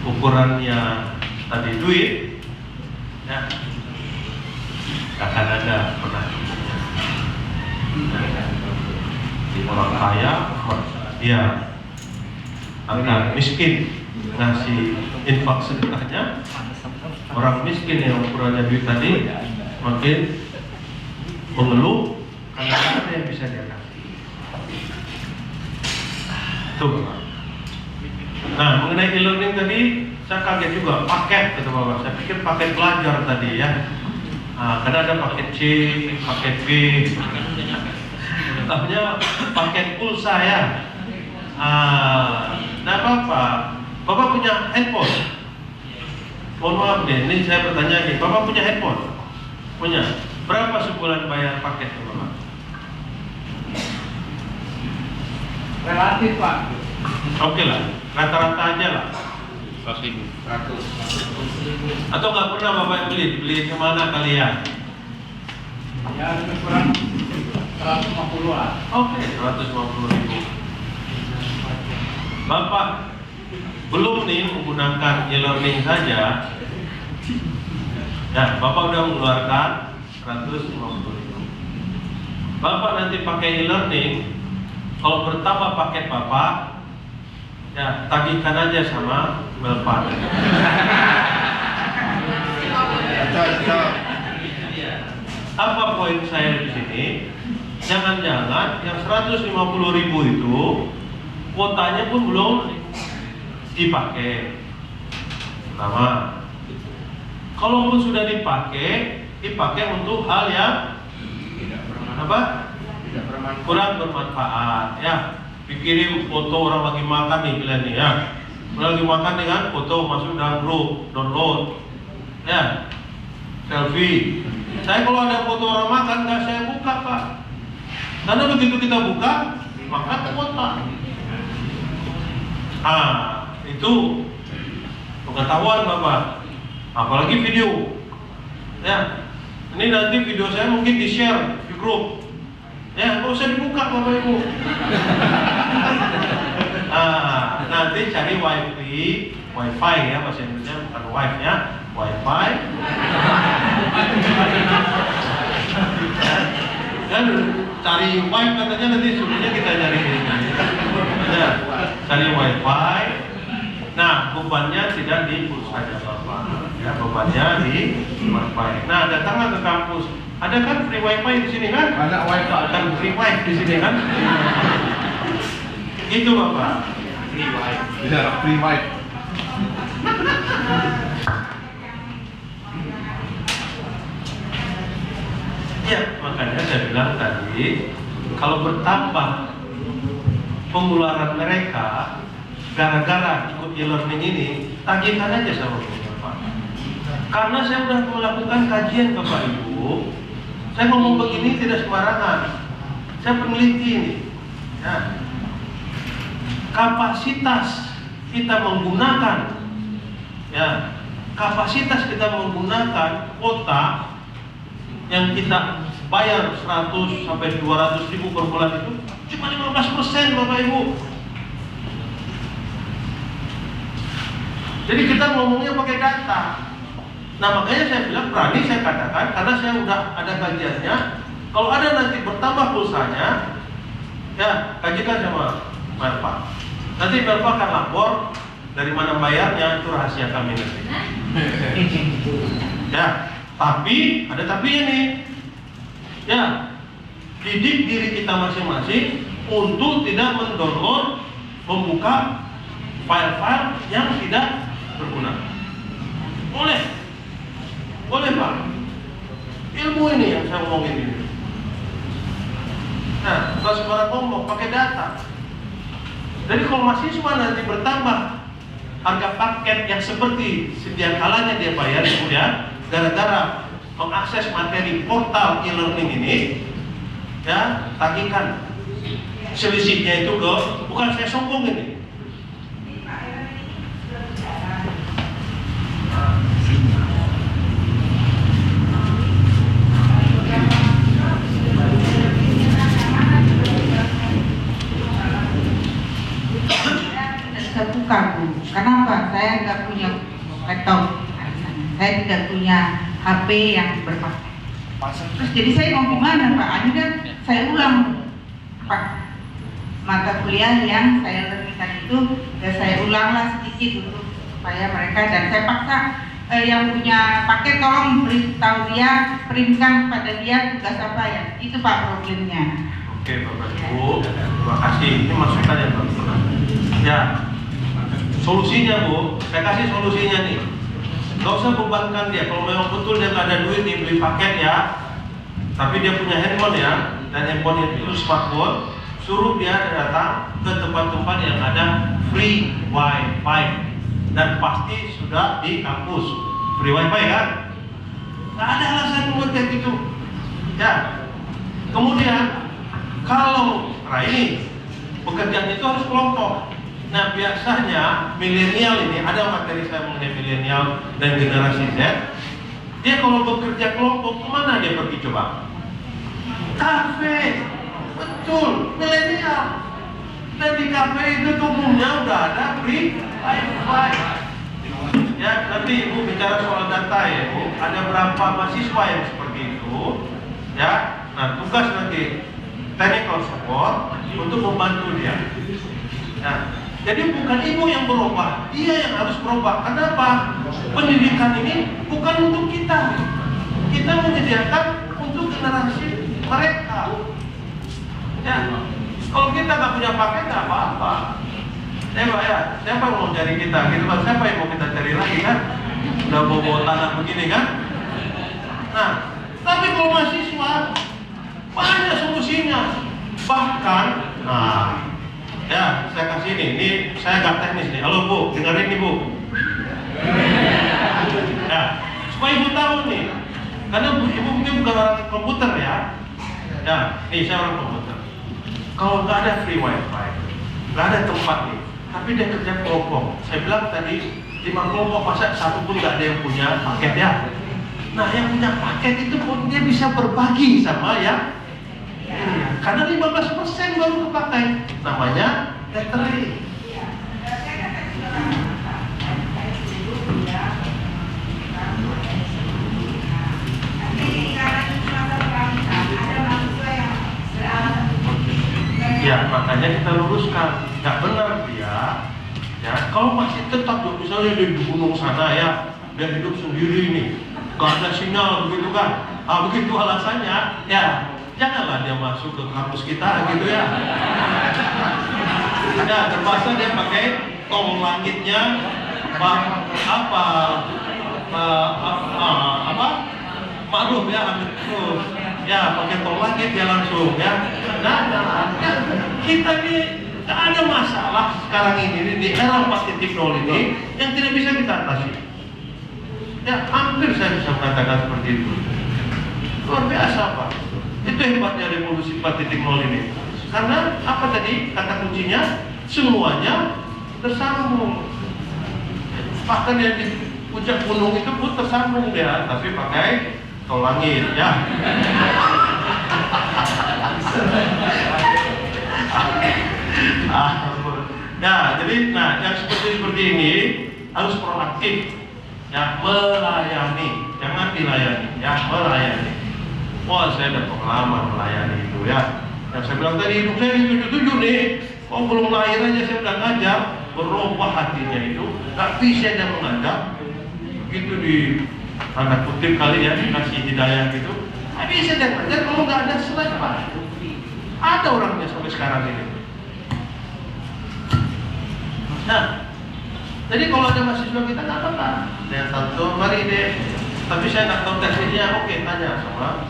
ukurannya tadi duit, ya, gak akan ada pernah cukupnya. Orang kaya, ya, akan miskin ngasih infak sedekahnya. Orang miskin yang ukurannya duit tadi makin mengeluh karena ada yang bisa dia kasih. Tuh. Nah, mengenai e-learning tadi saya kaget juga, paket kata Bapak. Saya pikir paket belajar tadi ya. Karena ada paket C, paket B. Tahunya paket pulsa ya. Nah Bapak punya handphone. Mohon maaf nih, ini saya bertanya nih, Bapak punya handphone? Punya. Berapa sebulan bayar paket Bapak? Relatif Pak. Oke lah, rata-rata aja lah. 100.000. Atau nggak pernah Bapak beli kemana kali ya? Ya lebih kurang 150-an. Oke, 150.000. Bapak belum nih menggunakan e-learning saja. Ya, Bapak udah mengeluarkan 150.000. Bapak nanti pakai e-learning, kalau bertambah paket Bapak, ya tagihkan aja sama Melpan. Apa poin saya di sini? Jangan-jangan yang 150.000 itu kuotanya pun belum dipakai. Pertama, kalaupun sudah dipakai untuk hal yang apa? Kurang bermanfaat. Ya, pikirin foto orang lagi makan nih, kalian nih ya. Orang lagi makan nih kan, foto masuk dalam grup, download, ya, selfie. Saya kalau ada foto orang makan nggak saya buka Pak, karena begitu kita buka maka kuota. Itu pengetahuan Bapak, apalagi video. Ya, ini nanti video saya mungkin di share di grup. Ya, nggak usah dibuka Bapak Ibu. Nanti cari wifi ya, bahasa Indonesia bukan wifi ya, wifi. Dan cari wifi katanya nanti suruhnya kita cari ini. Ya, cari wifi. Nah, bebannya tidak di pulsanya Bapak. Ya, bebannya di wifi. Nah, datanglah ke kampus. Ada kan free wifi di sini kan? Ada wifi. Ada free wifi di sini kan? Itu Bapak. Free wifi. Bisa free wifi. Ya, makanya saya bilang tadi, kalau bertambah pengeluaran mereka gara-gara ikut e-learning ini, tagihkan aja sama Bapak. Karena saya sudah melakukan kajian Bapak Ibu, saya ngomong begini tidak sembarangan. Saya peneliti ini. Ya. Kapasitas kita menggunakan, ya, kapasitas kita menggunakan kuota yang kita bayar 100 sampai 200.000 per bulan itu cuma 15% Bapak Ibu. Jadi kita ngomongnya pakai data. Nah, makanya saya bilang berani saya katakan, karena saya udah ada kajiannya. Kalau ada nanti bertambah pulsanya, ya kajikan sama Melpa. Nanti Melpa akan lapor dari mana bayarnya, itu rahasia kami nanti. Ya, tapi ada tapinya nih. Ya, didik diri kita masing-masing untuk tidak mendownload, membuka file-file yang tidak berguna. Boleh Pak. Ilmu ini yang saya ngomongin ini. Nah, bukan sembarang ngomong, pakai data. Jadi kalau mahasiswa nanti bertambah harga paket yang seperti sedia kalanya dia bayar, kemudian gara-gara mengakses materi portal e-learning ini, ya tagihkan selisihnya itu ke, bukan saya sombong ini. Terbuka Bu, kenapa? Saya nggak punya laptop, saya tidak punya HP yang berpaket. Terus jadi saya mau gimana Pak? Akhirnya saya ulang Pak mata kuliah yang saya learningkan itu, dan saya ulanglah sedikit untuk supaya mereka, dan saya paksa yang punya paket tolong beritahu dia, printkan pada dia tugas apa ya. Itu Pak problemnya. Oke Bapak Ibu, terima kasih. Ini masukan ya Bapak. Ya. Solusinya Bu, saya kasih solusinya nih. Gak usah bebankan dia. Kalau memang betul dia nggak ada duit nih beli paket ya, tapi dia punya handphone ya, dan handphone itu smartphone, suruh dia datang ke tempat-tempat yang ada free wifi, dan pasti sudah di kampus free wifi kan? Nggak ada alasan buat kayak gitu. Ya. Kemudian kalau ini pekerjaan itu harus kelompok. Nah biasanya milenial ini, ada materi saya mengenai milenial dan generasi Z. Dia kalau bekerja kelompok, kemana dia pergi coba? Kafe, betul, milenial. Dan di kafe itu umumnya udah ada free wifi. Ya, nanti Ibu bicara soal data ya Bu. Ada berapa mahasiswa yang seperti itu? Ya, nah tugas nanti technical support untuk membantu dia. Nah, jadi bukan ibu yang berubah, dia yang harus berubah. Kenapa? Pendidikan ini bukan untuk kita. Kita menyediakan untuk generasi mereka. Ya, kalau kita nggak punya paket nggak apa-apa. Ya Pak ya, siapa yang mau cari kita? Gitu Pak, siapa yang mau kita cari lagi kan? Udah bawa tanah begini kan? Nah, tapi kalau mahasiswa banyak solusinya. Bahkan, nah. Ya, saya kasih ini saya agak teknis nih. Halo Bu, dengerin nih Bu. Ya, supaya Ibu tahu nih, karena Ibu mungkin bukan orang komputer ya. Ya, nih saya orang komputer. Kalau nggak ada free wifi, nggak ada tempat nih, tapi dia kerja kelompok. Saya bilang tadi 5 kelompok, masa satu pun nggak ada yang punya paket ya. Nah, yang punya paket itu pun dia bisa berbagi sama ya. Karena 15% baru kepakai, namanya baterai. Ya, makanya kita luruskan, nggak benar dia. Ya, kalau masih tetap misalnya di gunung sana ya, dia hidup sendiri nih, nggak ada sinyal begitu kan? Begitu alasannya, ya. Janganlah dia masuk ke kampus kita gitu ya. Ya, terpaksa dia pakai tol langitnya, maklum ya, ya pakai tol langit ya langsung ya. Nah, kita ini nggak ada masalah sekarang ini di era 4.0 ini yang tidak bisa kita atasi. Ya, hampir saya bisa mengatakan seperti itu. Luar biasa Pak. Itu hebatnya revolusi 4.0 ini. Karena apa tadi kata kuncinya? Semuanya tersambung. Bahkan yang di puncak gunung itu pun tersambung dia, tapi pakai tol langit ya. Ya, jadi yang seperti ini harus proaktif. Ya, melayani, jangan dilayani, ya melayani. Wah, saya ada pengalaman melayani itu ya. Yang saya bilang tadi, hidup saya 77 nih. Oh, belum lahir aja saya udah ngajar. Berubah hatinya itu. Gak bisa dia mengajar. Begitu di tanda kutip kali ya, dikasih hidayah gitu. Gak bisa dia ngajar kalau gak ada slide Pak. Ada orangnya sampai sekarang ini. Nah, jadi kalau ada mahasiswa kita gak apa-apa. Yang satu, mari deh. Tapi saya nggak tahu teknisnya, oke tanya sama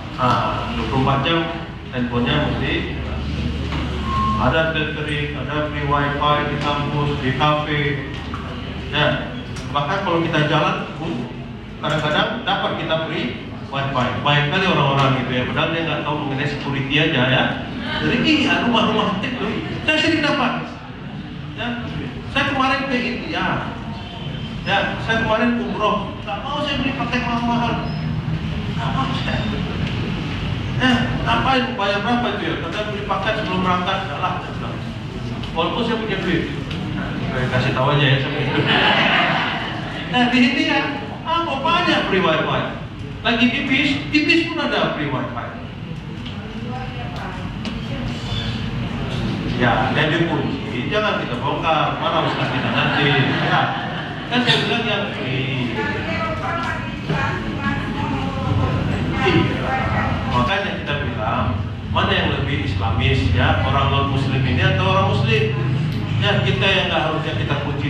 24 jam handphonenya mesti ada catering, ada free wifi di kampus, di kafe. Ya, bahkan kalau kita jalan pun kadang-kadang dapat kita free wifi. Banyak kali orang-orang itu ya, padahal dia nggak tahu mengenai security aja ya. Jadi iya, rumah-rumah itu saya sering dapat. Ya, saya kemarin ke India. Ya, saya kemarin umroh. Nggak mau saya beli paket mahal-mahal. Nggak mau saya. Ya, ngapain bayar berapa itu ya? Kata beli paket sebelum berangkat, salah. Walaupun saya punya duit. Saya kasih tahu aja ya, saya punya duit. Nah, di India, banyak free wifi. Lagi di bis pun ada free wifi. Ya, dan dikunci, jangan kita bongkar, mana usaha kita nanti. Ya, kan saya bilang yang free. Makanya kita bilang mana yang lebih Islamis ya, orang non Muslim ini atau orang Muslim? Ya, kita yang nggak harusnya kita kunci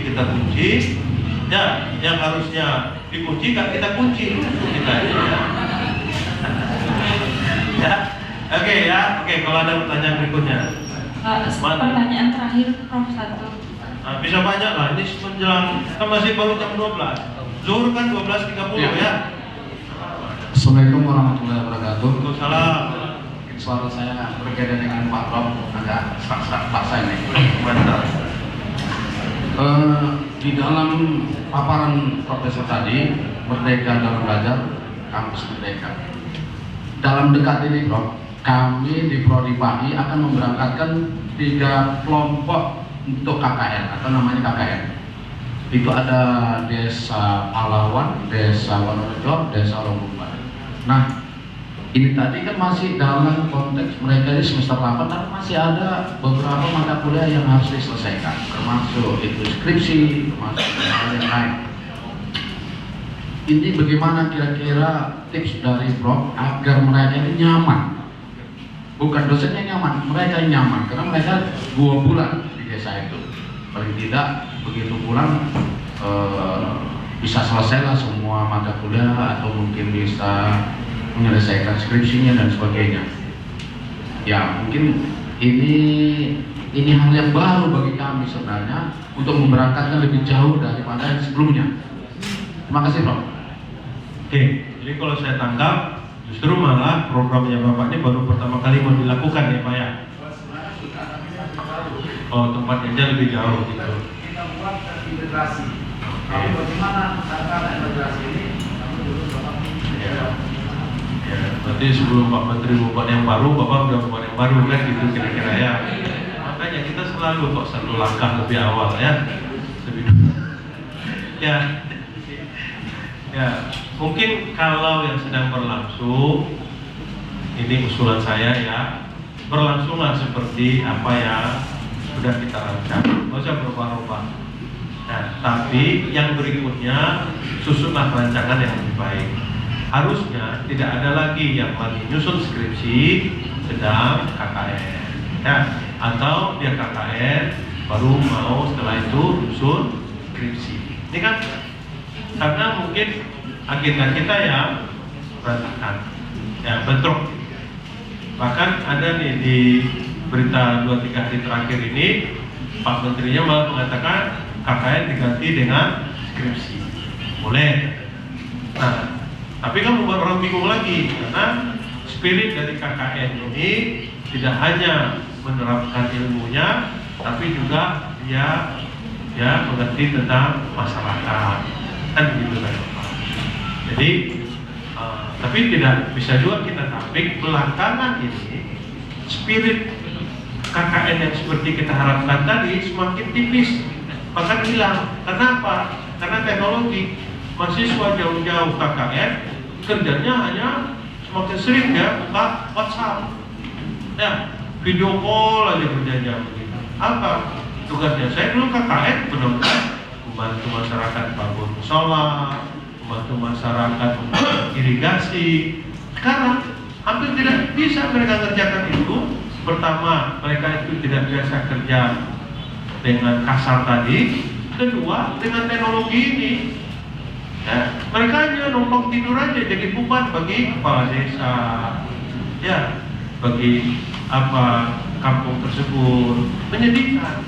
ya, yang harusnya dikunci kan kita kunci kita ya. Ya, oke, kalau ada pertanyaan berikutnya. Pertanyaan terakhir Prof. satu. Nah, bisa banyak lah, ini menjelang, kan masih baru jam 12. Zuhur kan 12.30 ya. Assalamualaikum warahmatullahi wabarakatuh. Waalaikumsalam. Suara saya berbeda dengan Pak Prof, agak paksa ini. Mantap. Di dalam paparan Profesor tadi, Merdeka dalam Belajar, Kampus Merdeka. Dalam dekat ini Prof, kami di Prodi PAI akan memberangkatkan 3 kelompok untuk KKN atau namanya KKN. Itu ada Desa Alawan, Desa Wonorejo, Desa Rombongan. Nah, ini tadi kan masih dalam konteks mereka ini semester 8, tapi masih ada beberapa mata kuliah yang harus diselesaikan, termasuk itu skripsi, termasuk hal yang lain. Ini bagaimana kira-kira tips dari Prof agar mereka ini nyaman? Bukan dosennya nyaman, mereka yang nyaman, karena mereka 2 bulan di desa itu. Paling tidak begitu pulang bisa selesailah semua mata kuliah atau mungkin bisa menyelesaikan skripsinya dan sebagainya. Ya, mungkin ini hal yang baru bagi kami sebenarnya untuk memberangkatkan lebih jauh daripada yang sebelumnya. Terima kasih, Prof. Oke, jadi kalau saya tangkap justru malah programnya Bapak ini baru pertama kali mau dilakukan ya Pak ya? Oh, tempat kerja lebih jauh gitu. Kita buat integrasi. Kalau bagaimana cara integrasi ini? Ya, berarti sebelum Pak Menteri membuat yang baru, Bapak udah membuat yang baru kan gitu kira-kira ya. Makanya kita selalu kok 1 langkah lebih awal ya. Lebih dulu. Ya, mungkin kalau yang sedang berlangsung, ini usulan saya ya, berlangsunglah seperti apa yang sudah kita rancang, nggak usah berubah-ubah. Nah, tapi yang berikutnya susunlah rancangan yang lebih baik. Harusnya tidak ada lagi yang lagi nyusun skripsi sedang KKN, ya, atau dia KKN baru mau setelah itu nyusun skripsi. Ini kan karena mungkin agenda kita yang berantakan, ya bentrok. Bahkan ada nih di berita 2-3 hari terakhir ini Pak Menterinya malah mengatakan KKN diganti dengan skripsi. Boleh. Nah, tapi kan membuat orang bingung lagi karena spirit dari KKN ini tidak hanya menerapkan ilmunya, tapi juga dia mengerti tentang masyarakat. Kan begitu kan Pak. Jadi tapi tidak bisa juga kita tampik belakangan ini spirit KKN yang seperti kita harapkan tadi semakin tipis, bahkan hilang. Kenapa? Karena teknologi. Mahasiswa jauh-jauh KKN kerjanya hanya semakin sering ya buka WhatsApp, ya video call aja kerjanya begitu. Apa tugasnya? Saya dulu KKN benar-benar membantu masyarakat bangun musola, membantu masyarakat irigasi. Sekarang hampir tidak bisa mereka kerjakan itu. Pertama, mereka itu tidak biasa kerja dengan kasar tadi. Kedua, dengan teknologi ini, ya, mereka hanya numpang tidur aja jadi beban bagi kepala desa, ya, bagi kampung tersebut. Menyedihkan.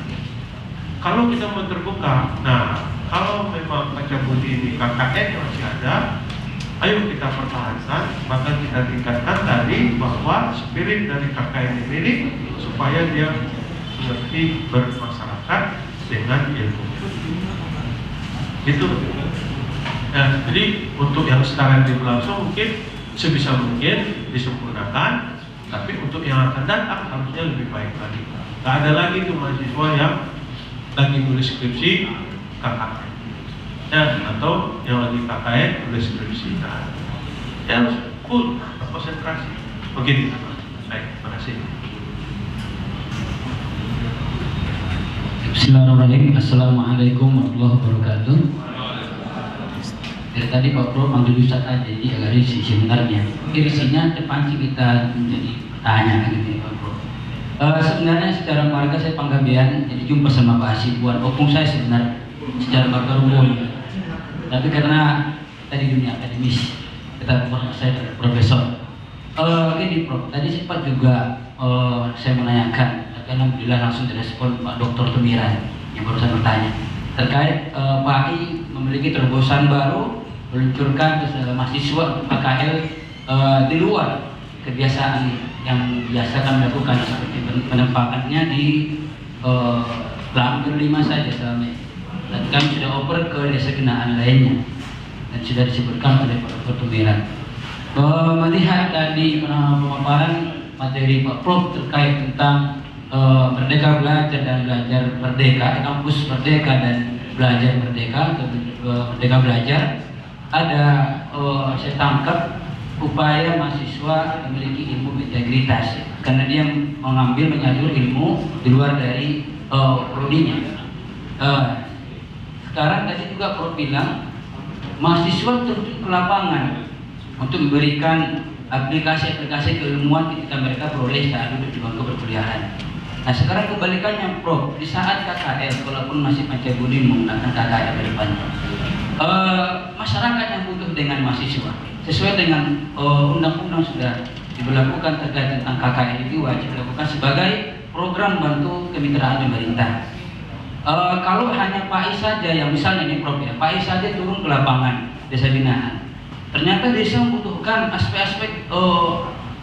Kalau kita mau terbuka, nah kalau memang Pacabudi ini KKN masih ada, ayo kita pertahankan, bahkan kita tingkatkan tadi bahwa spirit dari KKN ini supaya dia mengerti bermasyarakat dengan ilmu. Itu. Nah, jadi untuk yang sekarang berlangsung mungkin sebisa mungkin disempurnakan, tapi untuk yang akan datang harusnya lebih baik lagi. Tidak ada lagi tuh mahasiswa yang lagi nulis skripsi KKN, ya, atau yang lagi KKN nulis skripsi. Nah, ya harus full konsentrasi. Begitu. Baik, terima kasih. Bismillahirrahmanirrahim. Assalamualaikum warahmatullahi wabarakatuh. Dari tadi Pak Bro manggil Ustaz aja, jadi agak risih sebenarnya. Risihnya terpancing kita menjadi tanya gitu Pak Bro. Sebenarnya secara marga saya panggabean, jadi jumpa sama Pak Hasibuan. Opung saya sebenarnya secara marga umum. Tapi karena tadi dunia akademis, kita saya profesor. Gini Prof, tadi sempat juga saya menanyakan, tapi alhamdulillah langsung direspon Pak Dr. Tumiran yang barusan bertanya terkait PAI memiliki terobosan baru meluncurkan mahasiswa PKL di luar kebiasaan yang biasa kami lakukan, seperti penempatannya di Lampir 5 saja selama ini. Dan kami sudah oper ke desa binaan lainnya dan sudah disebutkan oleh Pak Dr. Tumiran. Melihat tadi pemaparan materi Pak Prof terkait tentang Merdeka Belajar dan Belajar Merdeka, kampus Merdeka dan Belajar Merdeka, Merdeka Belajar, ada saya tangkap upaya mahasiswa memiliki ilmu integritas karena dia mengambil menyadur ilmu di luar dari prodinya. Sekarang tadi juga Prof bilang mahasiswa terjun ke lapangan untuk memberikan aplikasi-aplikasi keilmuan ketika mereka peroleh saat duduk di bangku perkuliahan. Nah sekarang kebalikannya Prof, di saat KKL, walaupun masih Pacabudi menggunakan KKL ke depannya, masyarakat yang butuh dengan mahasiswa sesuai dengan undang-undang sudah diberlakukan terkait tentang KKL itu wajib dilakukan sebagai program bantu kemitraan pemerintah. Kalau hanya PAI saja yang misalnya ini Prof ya, PAI saja turun ke lapangan desa binaan, ternyata desa membutuhkan aspek-aspek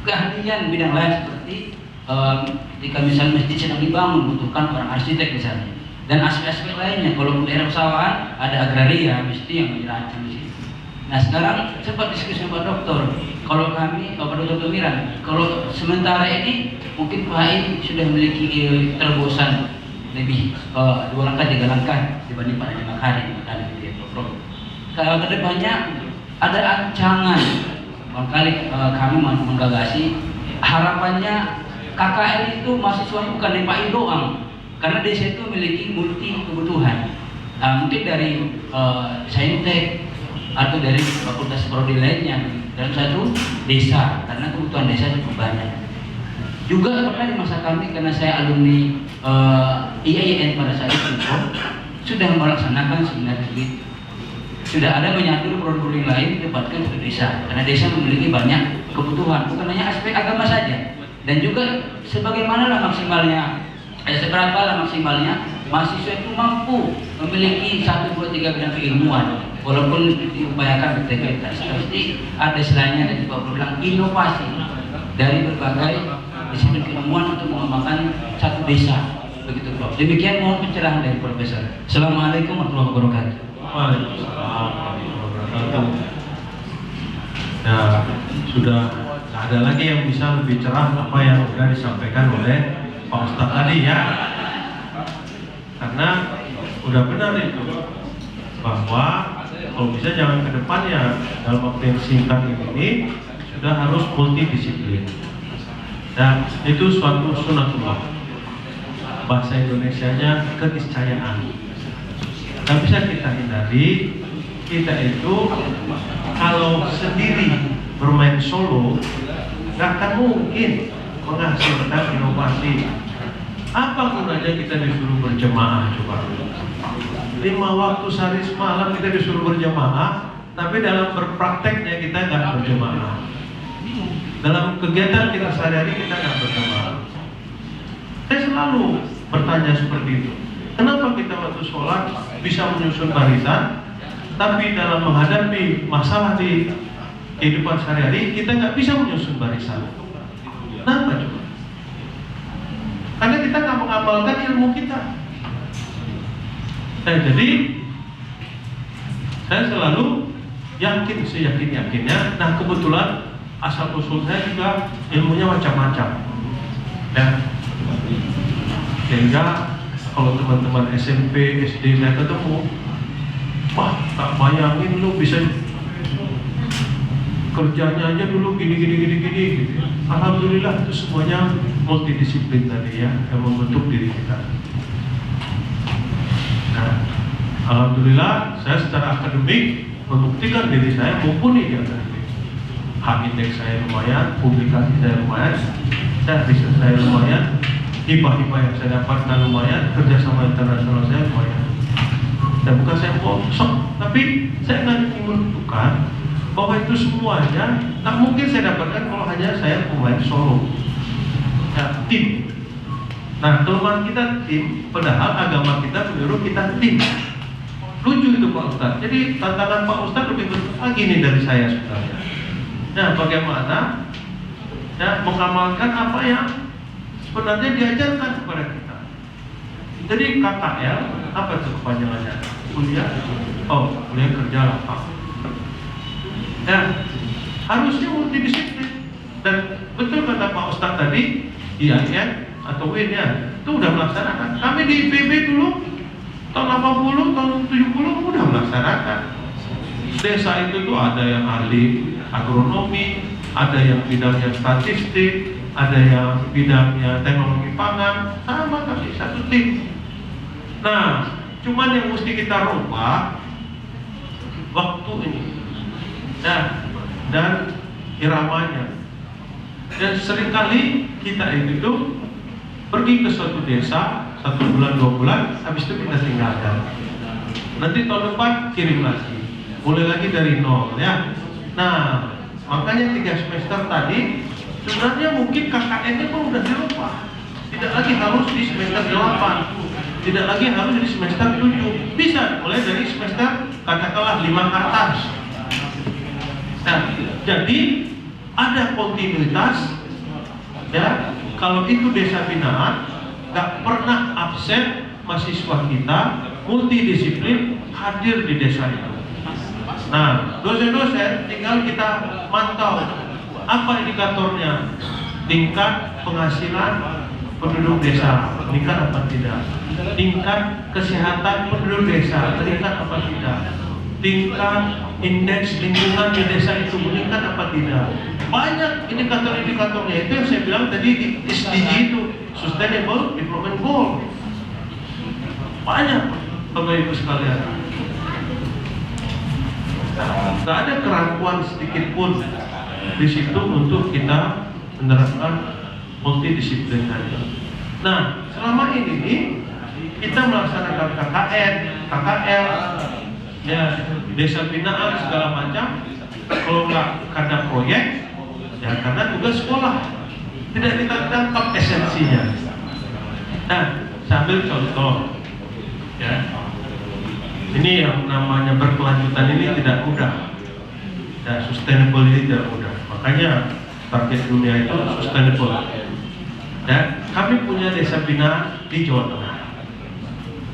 keahlian bidang lain seperti ketika misalnya masjid sedang dibangun membutuhkan orang arsitek misalnya, dan aspek-aspek lainnya. Kalau daerah usahaan ada agraria mesti yang menjelaskan di situ. Nah sekarang sempat diskusi Pak Dokter, kalau kami Pak Dokter Tumiran, kalau sementara ini mungkin PAI sudah memiliki terobosan lebih 2 langkah 3 langkah dibanding pada 5 hari tadi gitu ya Prof. Kalau kedepannya ada ancangan, barangkali kami menggagasi harapannya KKL itu mahasiswa bukan dari PAI doang, karena desa itu memiliki multi kebutuhan. Mungkin dari saintek atau dari fakultas prodi lainnya dalam satu desa, karena kebutuhan desa cukup banyak. Juga pernah di masa kami, karena saya alumni IAIN pada saat itu, sudah melaksanakan seminar begitu. Sudah ada menyatur prodi lain ditempatkan ke desa, karena desa memiliki banyak kebutuhan, bukan hanya aspek agama saja. Dan juga sebagaimana maksimalnya, seberapa maksimalnya mahasiswa itu mampu memiliki 1, 2, 3 bidang keilmuan, walaupun diupayakan integritas. Pasti ada selainnya dan juga bilang inovasi dari berbagai disiplin keilmuan untuk mengembangkan satu desa. Begitu Prof. Demikian mohon pencerahan dari Profesor. Assalamualaikum warahmatullahi wabarakatuh. Waalaikumsalam warahmatullahi wabarakatuh. Ya, sudah ada lagi yang bisa lebih cerah apa yang sudah disampaikan oleh Pak Ustadz tadi ya. Karena udah benar itu bahwa kalau bisa jangan ke depannya dalam waktu yang singkat ini sudah harus multidisiplin. Dan itu suatu sunatullah. Bahasa Indonesianya keniscayaan. Gak bisa kita hindari, kita itu kalau sendiri bermain solo gak akan mungkin menghasilkan inovasi. Apa gunanya kita disuruh berjemaah coba? 5 waktu sehari semalam kita disuruh berjemaah, tapi dalam berprakteknya kita gak berjemaah. Dalam kegiatan kita sehari-hari kita gak berjemaah. Saya selalu bertanya seperti itu. Kenapa kita waktu sholat bisa menyusun barisan, tapi dalam menghadapi masalah di kehidupan sehari-hari kita nggak bisa menyusun barisan? Kenapa coba? Karena kita nggak mengamalkan ilmu kita. Jadi saya selalu yakin seyakin-yakinnya. Nah, kebetulan asal usul saya juga ilmunya macam-macam. Ya. Sehingga kalau teman-teman SMP, SD saya ketemu, wah, tak bayangin lu bisa kerjanya aja dulu gini gitu. Alhamdulillah itu semuanya multidisiplin tadi ya, yang membentuk diri kita. Nah, alhamdulillah saya secara akademik membuktikan diri saya mumpuni di akademik. H-index saya lumayan, publikasi saya lumayan, riset saya lumayan, hibah-hibah yang saya dapatkan lumayan, kerjasama internasional saya lumayan. Dan bukan saya sok, tapi saya ingin menunjukkan bahwa itu semuanya tak mungkin saya dapatkan kalau hanya saya pemain solo. Ya, tim. Nah, kelemahan kita tim, padahal agama kita menyuruh kita tim. Lucu itu Pak Ustadz. Jadi tantangan Pak Ustadz lebih lagi nih dari saya sebenarnya. Nah, bagaimana ya mengamalkan apa yang sebenarnya diajarkan kepada kita. Jadi KKL apa itu kepanjangannya? Kuliah kerja lapang. Ya, harusnya multidisiplin. Dan betul kata Pak Ustadz tadi, IAIN atau WIN ya, itu udah melaksanakan. Kami di IPB dulu tahun 80, tahun 70 udah melaksanakan. Desa itu tuh ada yang ahli agronomi, ada yang bidangnya statistik, ada yang bidangnya teknologi pangan, sama kami satu tim. Nah, cuman yang mesti kita rubah waktu ini, dan iramanya. Dan seringkali kita itu pergi ke suatu desa 1 bulan 2 bulan, habis itu kita tinggalkan. Nanti tahun depan kirim lagi, mulai lagi dari nol ya. Nah, makanya 3 semester tadi sebenarnya mungkin KKN-nya pun udah dirubah. Tidak lagi harus di semester 8, tidak lagi harus di semester 7. Bisa mulai dari semester katakanlah 5 ke atas. Nah, jadi ada kontinuitas ya. Kalau itu desa binaan, gak pernah absen mahasiswa kita multidisiplin hadir di desa itu. Nah, dosen-dosen tinggal kita mantau apa indikatornya, tingkat penghasilan penduduk desa meningkat apa tidak, tingkat kesehatan penduduk desa meningkat apa tidak, tingkat indeks lingkungan di desa itu meningkat apa tidak. Banyak indikator-indikatornya. Itu yang saya bilang tadi di SDG itu, Sustainable Development Goal. Banyak Bapak Ibu sekalian. Tidak ada keraguan sedikit pun di situ untuk kita menerapkan multidisiplin tadi. Nah, selama ini kita melaksanakan KKN, KKL, ya desa binaan segala macam. Kalau nggak karena proyek, ya karena tugas sekolah, tidak kita tangkap esensinya. Nah, sambil contoh, ya. Ini yang namanya berkelanjutan ini tidak mudah. Ya, sustainable ini tidak mudah. Makanya target dunia itu sustainable. Ya, kami punya desa binaan di Jawa Tengah,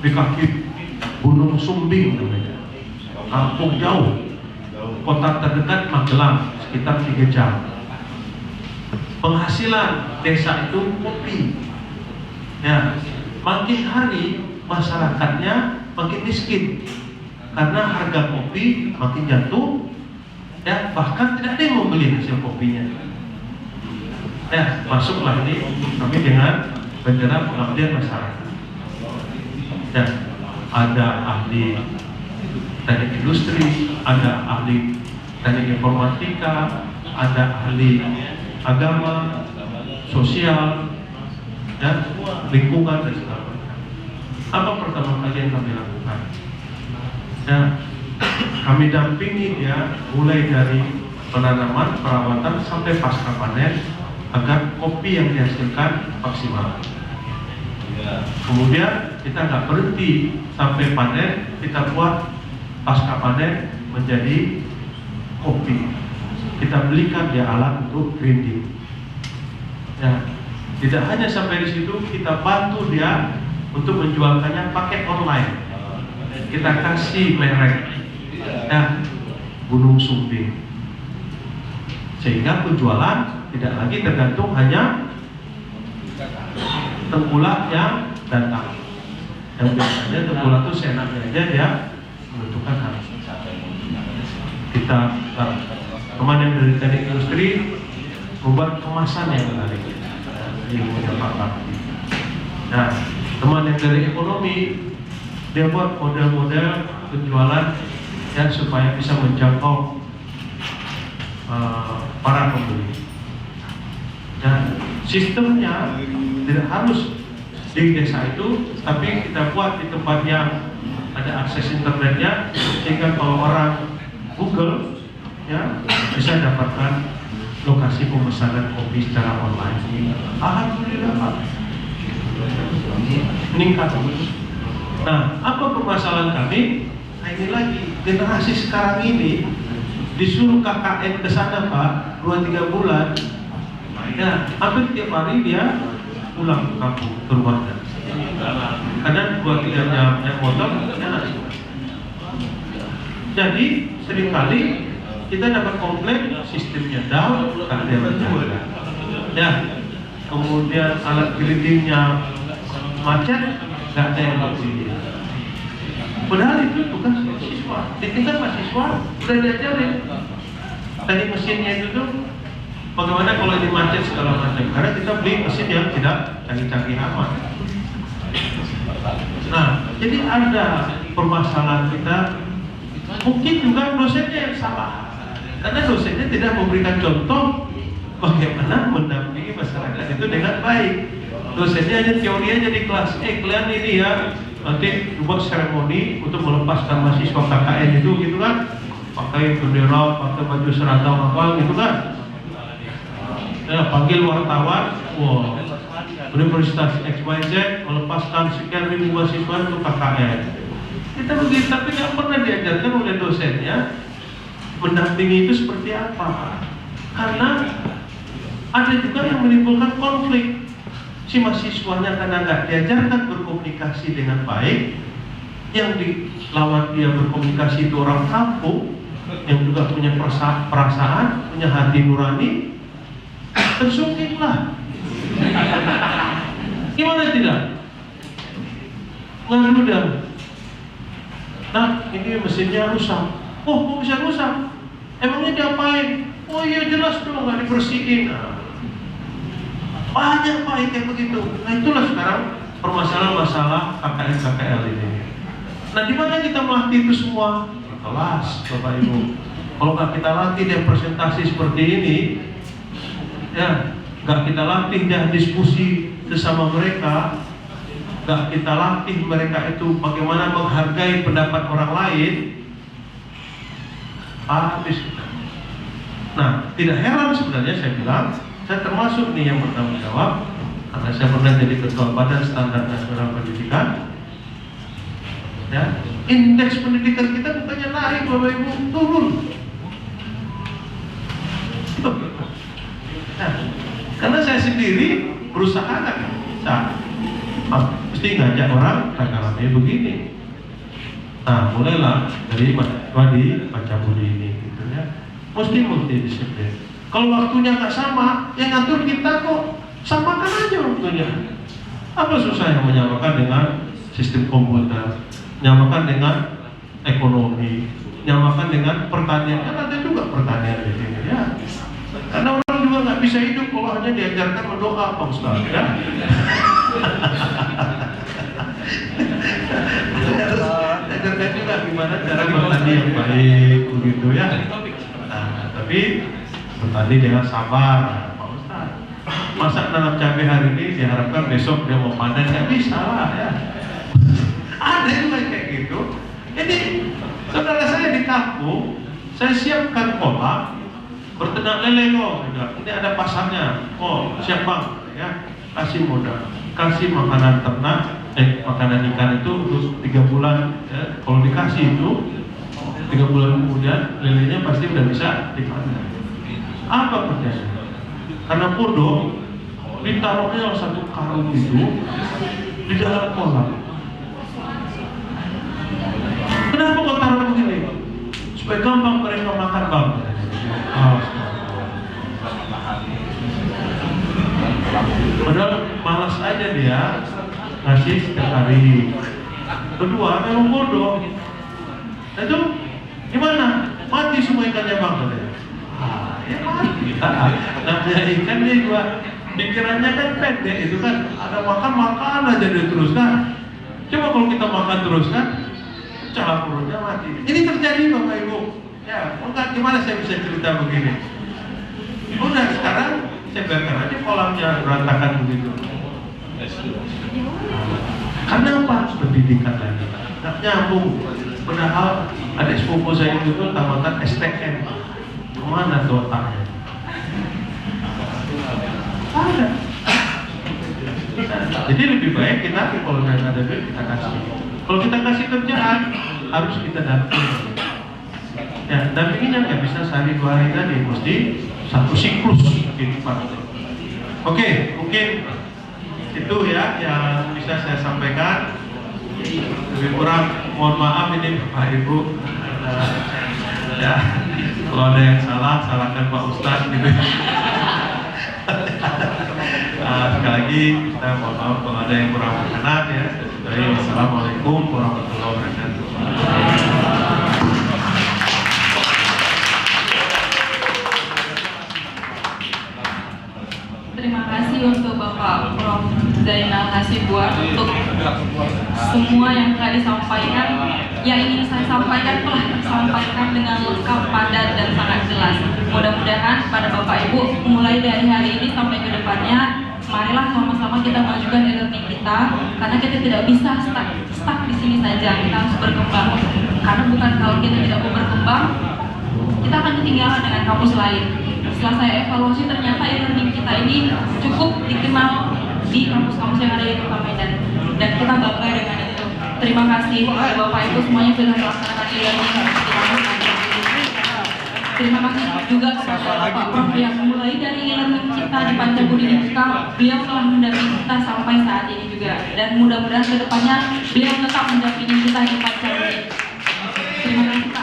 di kaki Gunung Sumbing namanya, kampung jauh. Kota terdekat Magelang, sekitar 3 jam. Penghasilan desa itu kopi. Ya, makin hari masyarakatnya makin miskin karena harga kopi makin jatuh. Ya, bahkan tidak ada yang membeli hasil kopinya. Ya, masuklah ini kami dengan bendera pengabdian masyarakat. Ya, ada ahli teknik industri, ada ahli teknik informatika, ada ahli agama, sosial, dan lingkungan dan segala macam. Apa pertama kali yang kami lakukan? Ya, kami dampingi dia mulai dari penanaman, perawatan sampai pasca panen agar kopi yang dihasilkan maksimal. Kemudian kita nggak berhenti sampai panen, kita buat pasca panen menjadi kopi. Kita belikan dia alat untuk grinding. Ya, tidak hanya sampai di situ, kita bantu dia untuk menjualkannya pakai online. Kita kasih merek, ya, Gunung Sumbing, sehingga penjualan tidak lagi tergantung hanya tengkulak yang datang. Yang biasanya tengkulak itu seenaknya aja dia menentukan harga. Kita teman yang dari teknik industri membuat kemasan yang menarik. Nah, teman yang dari ekonomi dia buat model-model penjualan ya supaya bisa menjangkau para pembeli. Dan sistemnya tidak harus di desa itu, tapi kita buat di tempat yang ada akses internetnya, sehingga kalau orang Google ya bisa dapatkan lokasi pemesanan kopi secara online. Alhamdulillah Pak, meningkat. Nah, apa permasalahan kami? Nah, ini lagi generasi sekarang ini disuruh KKN ke sana Pak 2-3 bulan, ya hampir tiap hari dia pulang ke kampung, ke rumahnya. Kadang 2-3 jam naik motor, ya. Jadi seringkali kita dapat komplain sistemnya down, karena dia berjaga. Ya, kemudian alat grindingnya macet, nggak ada yang berbunyi. Padahal itu bukan mahasiswa, di tingkat mahasiswa udah diajarin teknik mesinnya itu tuh bagaimana kalau ini macet segala macam. Karena kita beli mesin yang tidak canggih-canggih amat. Nah, jadi ada permasalahan kita. Mungkin juga dosennya yang salah, karena dosennya tidak memberikan contoh bagaimana mendampingi masyarakat itu dengan baik. Dosennya hanya teori aja di kelas. Kalian ini ya nanti buat seremoni untuk melepaskan mahasiswa KKN itu gitu kan, pakai bendera, pakai baju seragam apa gitu kan. Ya, panggil wartawan, wow, Universitas XYZ melepaskan sekian ribu mahasiswa untuk KKN. Kita begitu, tapi nggak pernah diajarkan oleh dosennya mendampingi itu seperti apa. Karena ada juga yang menimbulkan konflik. Si mahasiswanya karena nggak diajarkan berkomunikasi dengan baik, yang dilawan dia berkomunikasi itu orang kampung yang juga punya perasaan, punya hati nurani, tersungkitlah. Gimana tidak? Ngaruh dah. Nah, ini mesinnya rusak. Oh, kok bisa rusak? Emangnya diapain? Oh iya jelas dong, nggak dibersihin. Nah, banyak Pak kayak begitu. Nah, itulah sekarang permasalahan masalah KKN-KKL ini. Nah, di mana kita melatih itu semua? Di kelas, Bapak Ibu. Kalau nggak kita latih dia presentasi seperti ini, ya nggak kita latih dia diskusi sesama mereka, nggak kita latih mereka itu bagaimana menghargai pendapat orang lain, habis. Nah, tidak heran sebenarnya saya bilang, saya termasuk nih yang bertanggung jawab karena saya pernah jadi ketua Badan Standar Nasional Pendidikan. Ya, indeks pendidikan kita bukannya naik, Bapak Ibu, turun. Nah, karena saya sendiri berusaha kan, mesti ngajak orang rame-rame begini. Nah, mulailah dari mahasiswa di Pacabudi ini, gitu ya. Mesti multidisiplin. Kalau waktunya nggak sama, yang ngatur kita kok, samakan aja waktunya. Apa susah yang menyamakan dengan sistem komputer, nyamakan dengan ekonomi, nyamakan dengan pertanian? Kan ada juga pertanian di sini ya. Karena orang juga nggak bisa hidup kalau hanya diajarkan berdoa, Pak Ustaz ya. Diajarkan juga gimana cara bertani yang baik, begitu ya. Nah, tapi bertani dengan sabar, Pak Ustaz. Masa nanam cabai hari ini diharapkan besok dia mau panen, nggak bisa lah ya. Ada juga kayak gitu. Jadi saudara saya di kampung, saya siapkan kolam berternak lele kok, ini ada pasarnya. Oh siap bang, ya kasih modal. kasih makanan ternak, makanan ikan itu untuk 3 bulan. Ya. Kalau dikasih itu 3 bulan kemudian lelenya pasti udah bisa dipanen. Apa kerjanya? Karena bodoh, ditaruhnya satu karung itu di dalam kolam. Kenapa kau taruh begini? Supaya gampang mereka makan, bang. Padahal malas aja dia ngasih setiap hari. Kedua, memang bodoh. Itu gimana? Mati semua ikannya, bang. Ya mati. Namanya ikan dia juga pikirannya kan pendek, itu kan ada makan aja dia terus kan. Coba kalau kita makan terus kan, pecah perutnya mati. Ini terjadi Bapak Ibu. Ya, enggak, gimana saya bisa cerita begini? Udah sekarang saya biarkan aja kolamnya berantakan begitu. Karena apa? Pendidikan lagi. Nggak nyambung. Padahal ada sepupu saya itu tamatan STM. Mana tuh otaknya? Ada. Jadi lebih baik kita kalau ada duit kita kasih. Kalau kita kasih kerjaan harus kita dampingi. Ya, dampinginya nggak bisa sehari 2 hari tadi, mesti satu siklus kehidupan. Oke, mungkin itu ya yang bisa saya sampaikan. Lebih kurang mohon maaf ini Bapak Ibu. Ya, kalau ada yang salah, salahkan Pak Ustadz gitu. Sekali lagi kita mohon maaf kalau ada yang kurang berkenan ya. Wassalamualaikum warahmatullahi wabarakatuh. Terima kasih untuk Bapak Prof. Zainal Hasibuan untuk semua yang telah disampaikan. Yang ingin saya sampaikan telah tersampaikan dengan lengkap, padat, dan sangat jelas. Mudah-mudahan pada Bapak Ibu mulai dari hari ini sampai ke depannya, marilah sama-sama kita majukan e-learning kita, karena kita tidak bisa stuck di sini saja. Kita harus berkembang. Karena bukan kalau kita tidak mau berkembang, kita akan ketinggalan dengan kampus lain. Setelah saya evaluasi, ternyata e-learning kita ini cukup dikenal di kampus-kampus yang ada di Kota Medan, dan kita bangga dengan itu. Terima kasih Bapak Ibu semuanya sudah melaksanakan e-learning. Terima kasih juga kepada Pak Prof yang mulai dari e-learning kita di Pancabudi Digital, beliau telah mendampingi kita sampai saat ini juga, dan mudah-mudahan kedepannya beliau tetap mendampingi kita di Pancabudi. Terima kasih Pak.